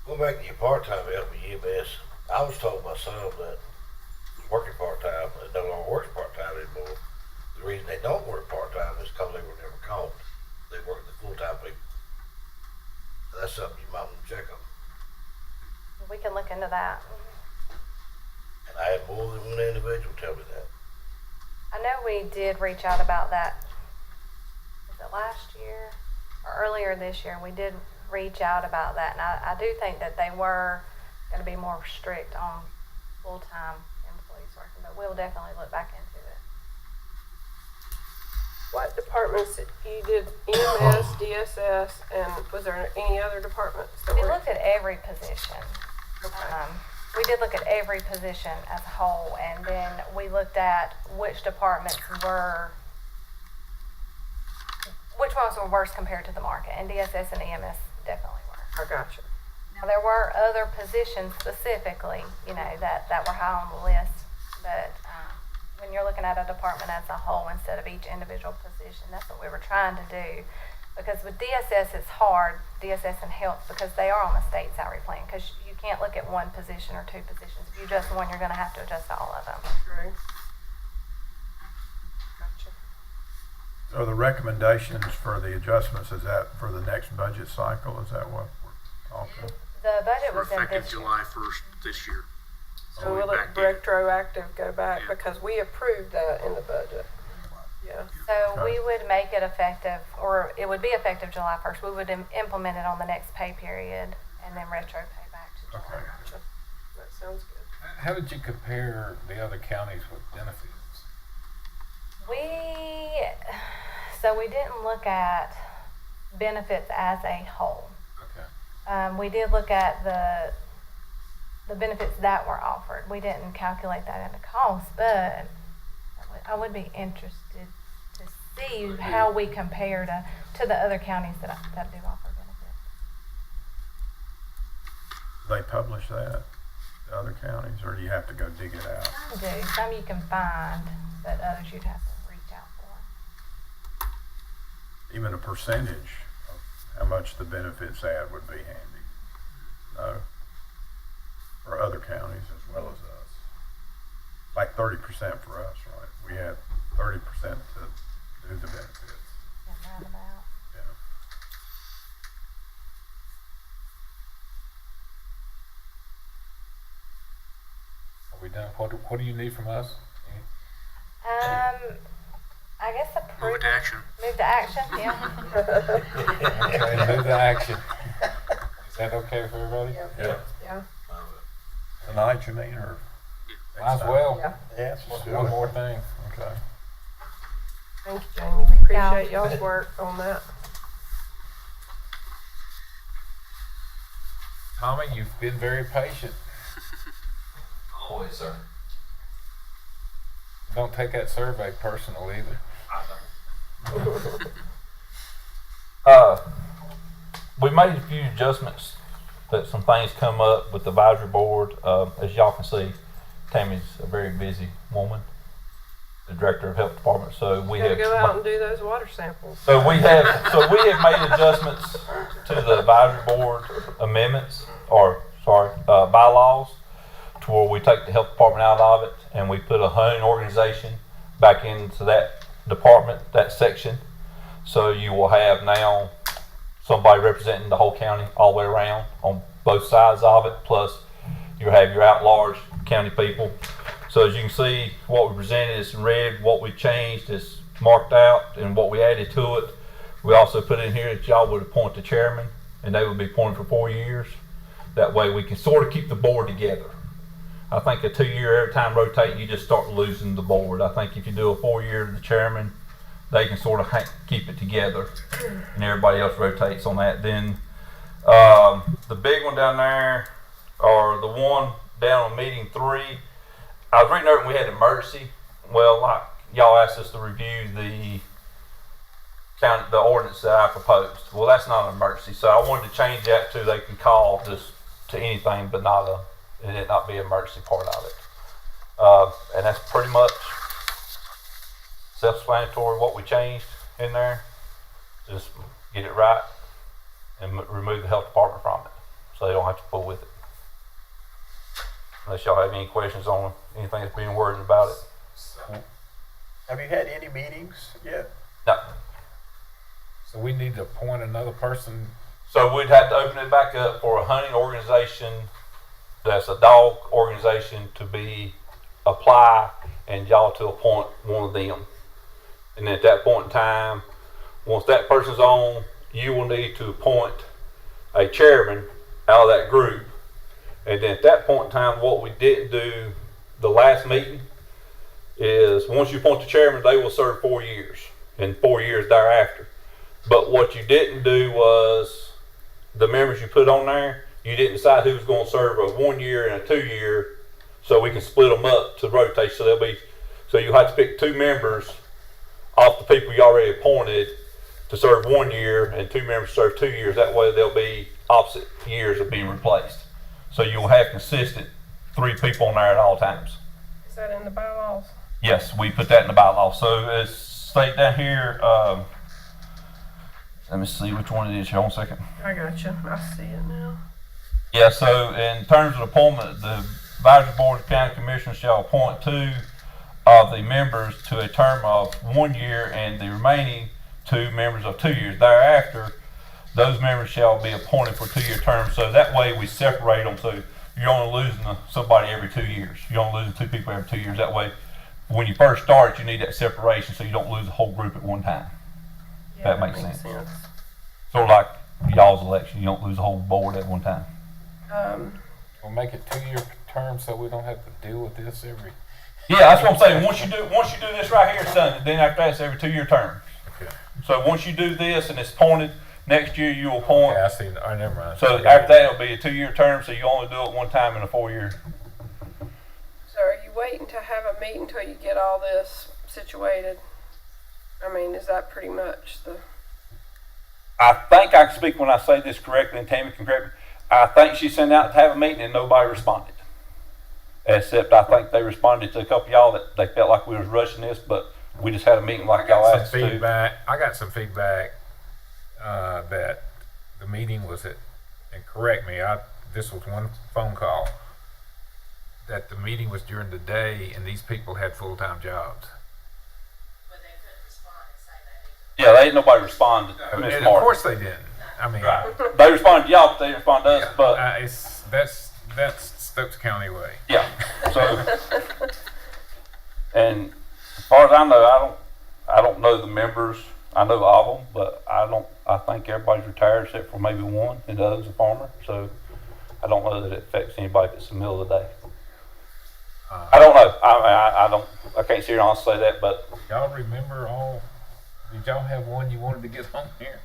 Well, making you part-time help with EMS, I was told by some that working part-time, that no longer works part-time anymore. The reason they don't work part-time is because they were never called. They work the full-time people. That's something you might want to check on. We can look into that. And I had more than one individual tell me that. I know we did reach out about that. Was it last year or earlier this year? We did reach out about that, and I do think that they were going to be more strict on full-time employees working, but we'll definitely look back into it. What departments you did? EMS, DSS, and was there any other departments that We were? looked at every position. Okay. We did look at every position as a whole, and then we looked at which departments which ones were worse compared to the market, and DSS and EMS definitely were. I got you. Now, there were other positions specifically, that were high on the list, but when you're looking at a department as a whole instead of each individual position, that's what we were trying to do. Because with DSS, it's hard, DSS and health, because they are on the state salary plan, because you can't look at one position or two positions. If you adjust one, you're going to have to adjust all of them. True. Gotcha. So the recommendations for the adjustments, is that for the next budget cycle? Is that what we're talking? The budget For was in effective this July 1st this year. So will it retroactive go back because we approved that in the budget? Yeah. So we would make it effective, or it would be effective July 1st. We would implement it on the next pay period and then retro pay back to July. Okay. Gotcha. That sounds good. How did you compare the other counties with benefits? So we didn't look at benefits as a whole. Okay. We did look at the benefits that were offered. We didn't calculate that into cost, but I would be interested to see how we compare to the other counties that do offer benefits. They publish that, the other counties, or do you have to go dig it out? Some do. Some you can find, but others you'd have to reach out for. Even a percentage of how much the benefits add would be handy. No? For other counties as well as us. Like 30% for us, right? We had 30% to do the benefits. Yeah, roundabout. Yeah. Are we done? What do you need from us? I guess Move it to action. Move to action, yeah. Okay, move to action. Is that okay for everybody? Yeah. Yeah. Tonight you mean, or? Might as well. Yeah. Yes, let's do One it. more thing. Okay. Thank you, Jamie. We appreciate y'all's work on that. Tommy, you've been very patient. Always, sir. Don't take that survey personal either. We made a few adjustments, that some things come up with the advisory board. As y'all can see, Tammy's a very busy woman, the director of health department. So we Gotta have go out and do those water samples. So we have made adjustments to the advisory board amendments, or bylaws, to where we take the health department out of it and we put a hunting organization back into that department, that section. So you will have now somebody representing the whole county all the way around on both sides of it. Plus you have your at-large county people. So as you can see, what we presented is in red. What we changed is marked out, and what we added to it, we also put in here that y'all would appoint the chairman, and they would be appointed for 4 years. That way we can sort of keep the board together. I think a 2-year every time rotate, you just start losing the board. I think if you do a 4-year to the chairman, they can sort of keep it together, and everybody else rotates on that. Then the big one down there, or the one down on meeting 3, I was reading over and we had emergency. Well, like y'all asked us to review the ordinance that I proposed. Well, that's not an emergency, so I wanted to change that to they can call this to anything, but it not be an emergency part of it. And that's pretty much self-explanatory what we changed in there. Just get it right and remove the health department from it, so they don't have to fool with it. Unless y'all have any questions on anything that's being worried about it. Have you had any meetings yet? No. So we need to appoint another person. So we'd have to open it back up for a hunting organization that's a dog organization to apply, and y'all to appoint one of them. And then at that point in time, once that person's on, you will need to appoint a chairman out of that group. And then at that point in time, what we didn't do the last meeting is once you appoint the chairman, they will serve 4 years and 4 years thereafter. But what you didn't do was the members you put on there, you didn't decide who was going to serve a 1 year and a 2 year, so we can split them up to rotate. So you'll have to pick 2 members off the people you already appointed to serve 1 year, and 2 members to serve 2 years. That way they'll be opposite years of being replaced. So you'll have consistent 3 people on there at all times. Is that in the bylaws? Yes, we put that in the bylaw. So it's state down here, let me see which one it is here. Hold on a second. I got you. I see it now. Yeah, so in terms of appointment, the advisory board of county commissioners shall appoint 2 of the members to a term of 1 year, and the remaining 2 members of 2 years. Thereafter, those members shall be appointed for 2-year terms. So that way we separate them. So you're only losing somebody every 2 years. You're only losing 2 people every 2 years. That way, when you first start, you need that separation so you don't lose the whole group at one time. Yeah, That makes sense. Sort of like y'all's election. You don't lose the whole board at one time. We'll make it 2-year terms so we don't have to deal with this every. Yeah, that's what I'm saying. Once you do this right here, son, then after that, it's every 2-year term. Okay. So once you do this and it's appointed, next year you will appoint. Yeah, I see. I never mind. So after that, it'll be a 2-year term. So you only do it one time in a 4-year. So are you waiting to have a meeting until you get all this situated? I mean, is that pretty much the, I think I can speak when I say this correctly, and Tammy can correct me. I think she sent out to have a meeting and nobody responded. Except I think they responded to a couple of y'all that they felt like we was rushing this, but we just had a meeting like y'all asked us to. I got some feedback that the meeting was at, and correct me, this was one phone call, that the meeting was during the day and these people had full-time jobs. Yeah, they ain't nobody responded to Miss And Martin. of course they didn't. I mean, Right. They responded to y'all, but they didn't respond to us. But that's Stokes County way. yeah, so and as far as I know, I don't know the members. I know of them, but I think everybody's retired except for maybe one, and the other's a farmer. So I don't know that it affects anybody that's in the middle of the day. I don't know. I can't sit here and honestly say that, but Y'all remember all? Did y'all have one you wanted to get on here?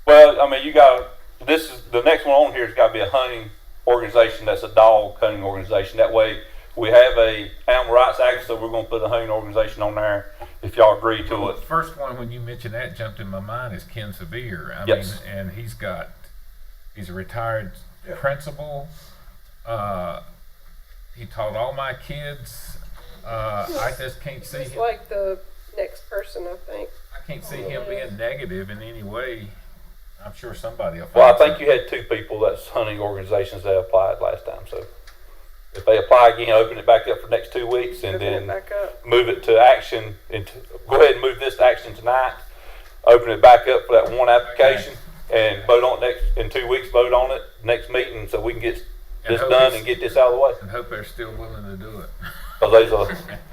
well, I mean, this is the next one on here has got to be a hunting organization that's a dog hunting organization. That way we have a animal rights act, so we're going to put a hunting organization on there if y'all agree to The it. first one when you mentioned that jumped in my mind is Ken Severe. I Yes. mean, and he's a retired principal. He taught all my kids. I just can't see it's him. like the next person, I think. I can't see him being negative in any way. I'm sure somebody will. Well, I find think you had two people that's hunting organizations that applied last time. So if they apply again, open it back up for the next 2 weeks, and Open it then back up. move it to action. Go ahead and move this to action tonight. Open it back up for that one application, and vote on it in 2 weeks. Vote on it next meeting, so we can get this hope done he's- and get this out of the way. and hope they're still willing to do it. Because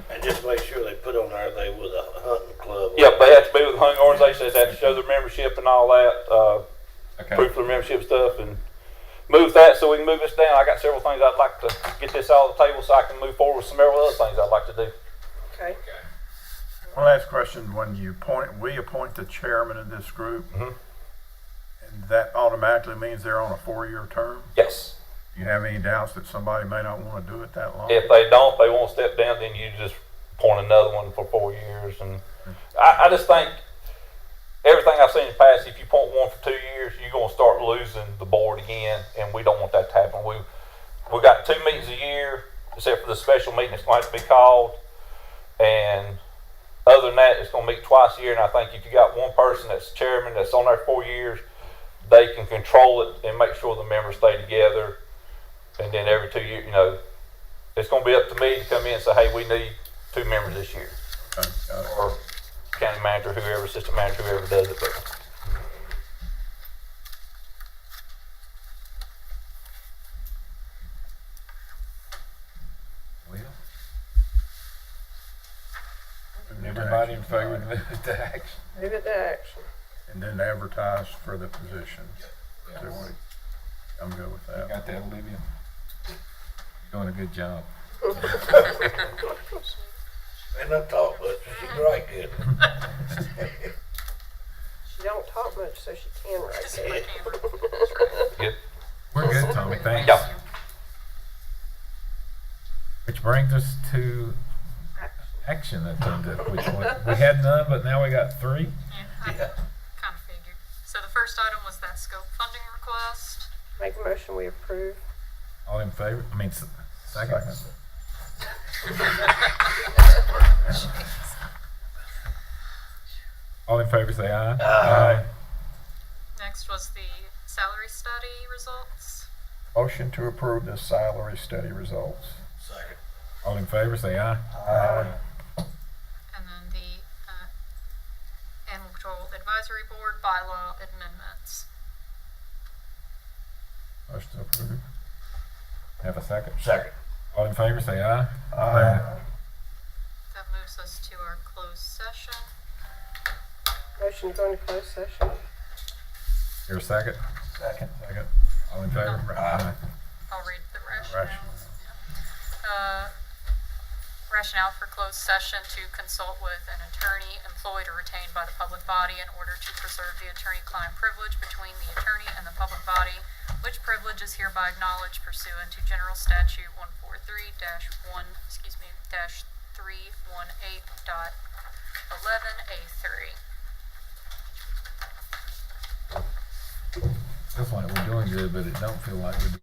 And just make sure they put on there they with a hunting club. yep, they have to be with the hunting organization. They have to show their membership and all that. Okay. Proof of their membership stuff, and move that so we can move this down. I got several things I'd like to get this out of the table so I can move forward with some several other things I'd like to do. Okay. One last question, when we appoint the chairman of this group, Mhm. and that automatically means they're on a 4-year term? Yes. Do you have any doubts that somebody may not want to do it that long? If they won't step down, then you just appoint another one for 4 years. And I just think everything I've seen in the past, if you appoint one for 2 years, you're going to start losing the board again, and we don't want that to happen. We got 2 meetings a year, except for the special meeting that's going to have to be called. And other than that, it's going to meet twice a year. And I think if you got one person that's chairman that's on there 4 years, they can control it and make sure the members stay together. And then every 2 years, it's going to be up to me to come in and say, hey, we need 2 members this year. Okay, got it. Or county manager, whoever, assistant manager, whoever does it. But Well, everybody in favor of move it to action. Move it to action. And then advertise for the position. 2 weeks. I'm good with You that. got that, Olivia? You're doing a good job. They not talk much, she write good. She don't talk much, so she can write Just for it. the camera. good. We're good, Tommy. Thanks. Yeah. Which brings us to action. That turned up. We had none, but now we got 3. Yeah, I kind of figured. So the first item was that scope funding request. Make a motion, we approve. All in favor? I mean, second. All in favor, say aye. Aye. Next was the salary study results. Motion to approve the salary study results. Second. All in favor, say aye. Aye. And then the Animal Control Advisory Board bylaw amendments. Motion to approve. Have a second? Second. All in favor, say aye. Aye. That moves us to our closed session. Motion to go into closed session. Here a second? Second. Second. All in favor? Aye. I'll read the rationale. Rationale. Rationale for closed session to consult with an attorney employed or retained by the public body in order to preserve the attorney-client privilege between the attorney and the public body, which privilege is hereby acknowledged pursuant to General Statute 143-318.11A3. to, but it don't feel like we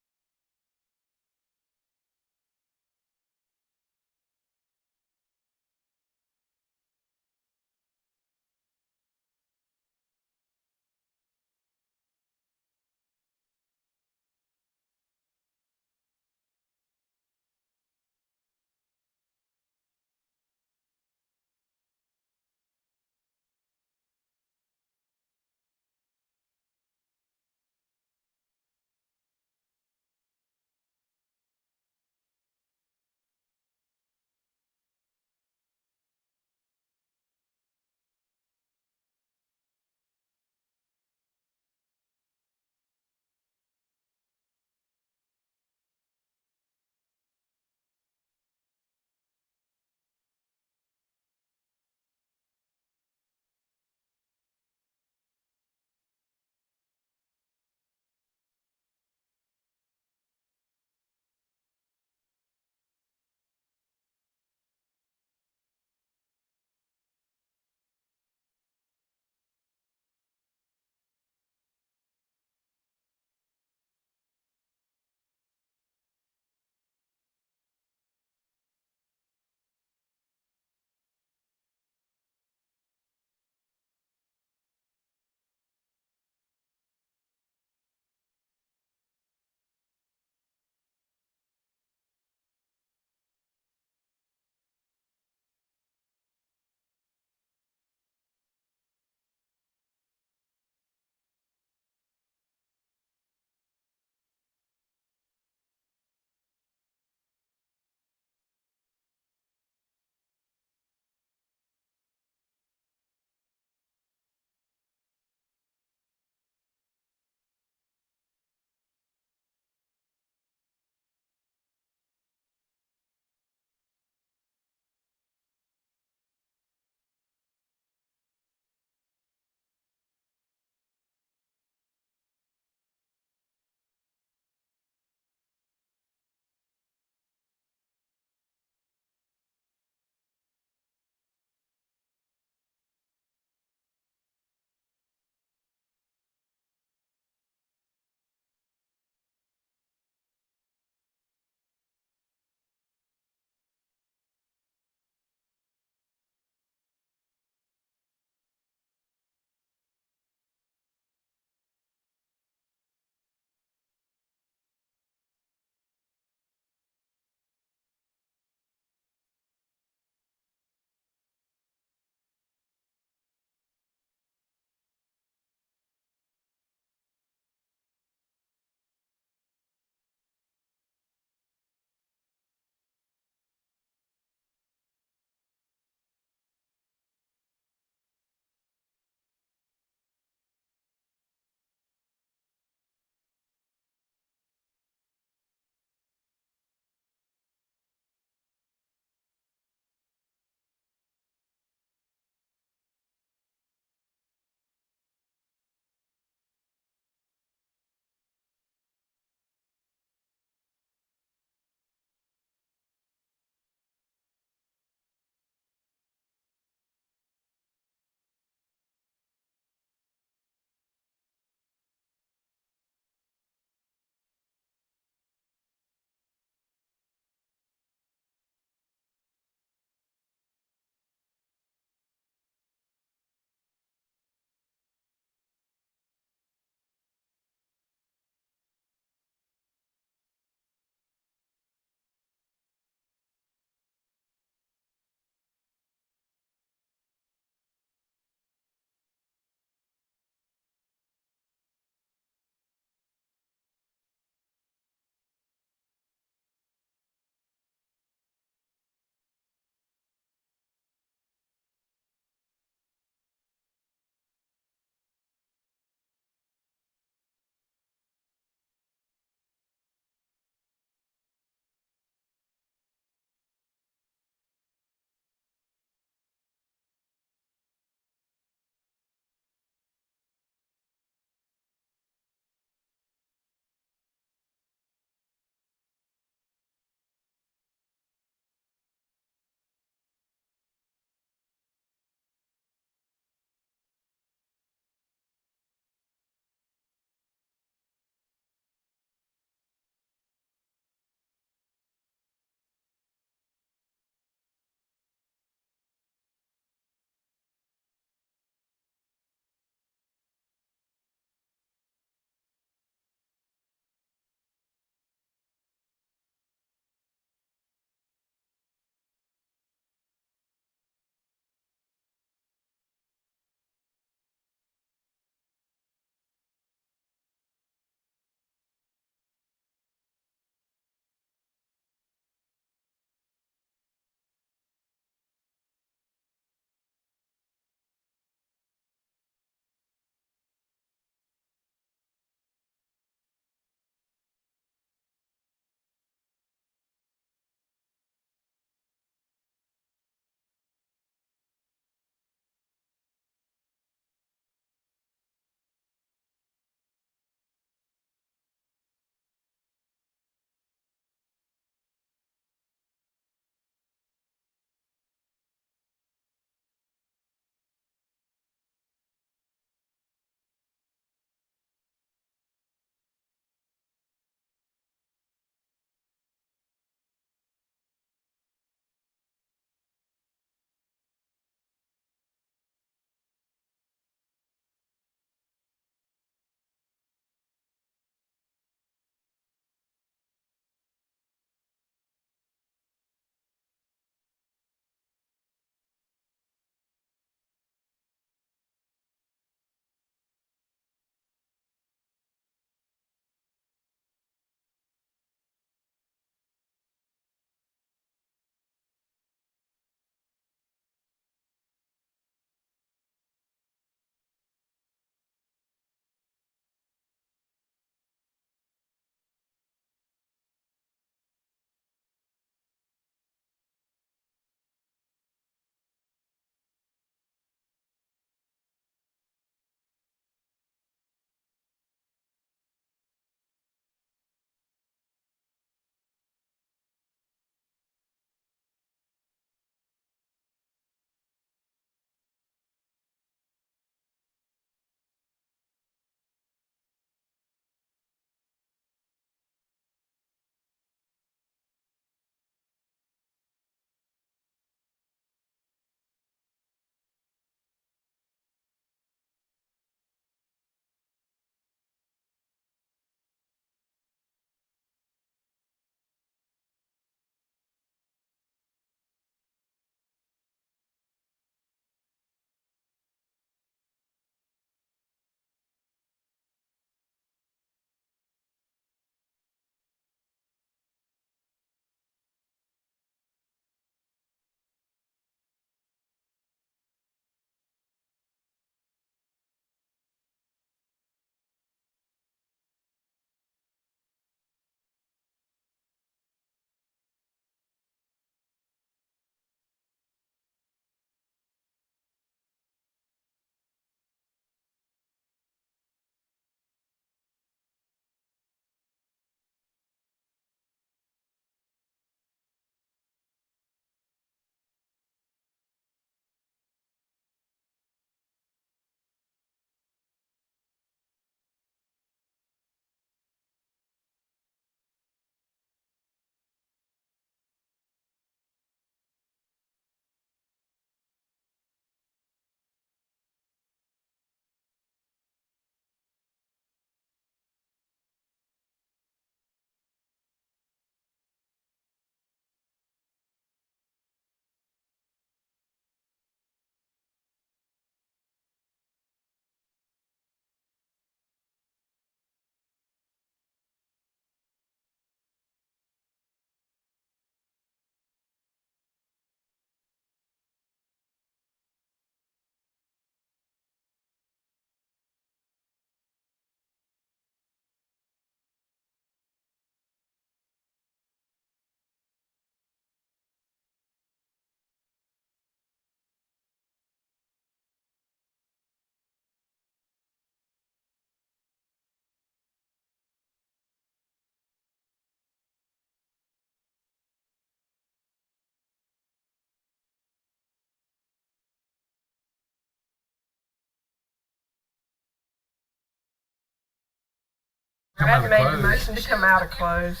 Brad made the motion to come out of closed.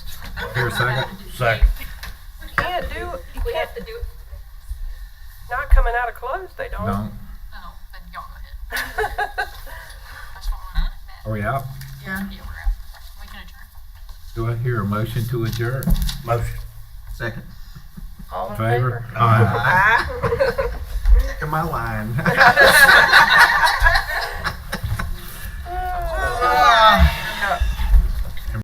Here a second. Second. You can't do it. You can't to do it. not coming out of closed. They don't. Don't. Oh, then y'all go ahead. That's what we're Are we out? Yeah, we're out. We can adjourn. Do I hear a motion to adjourn? Motion. Second. All in Favor? favor? Aye. In my line.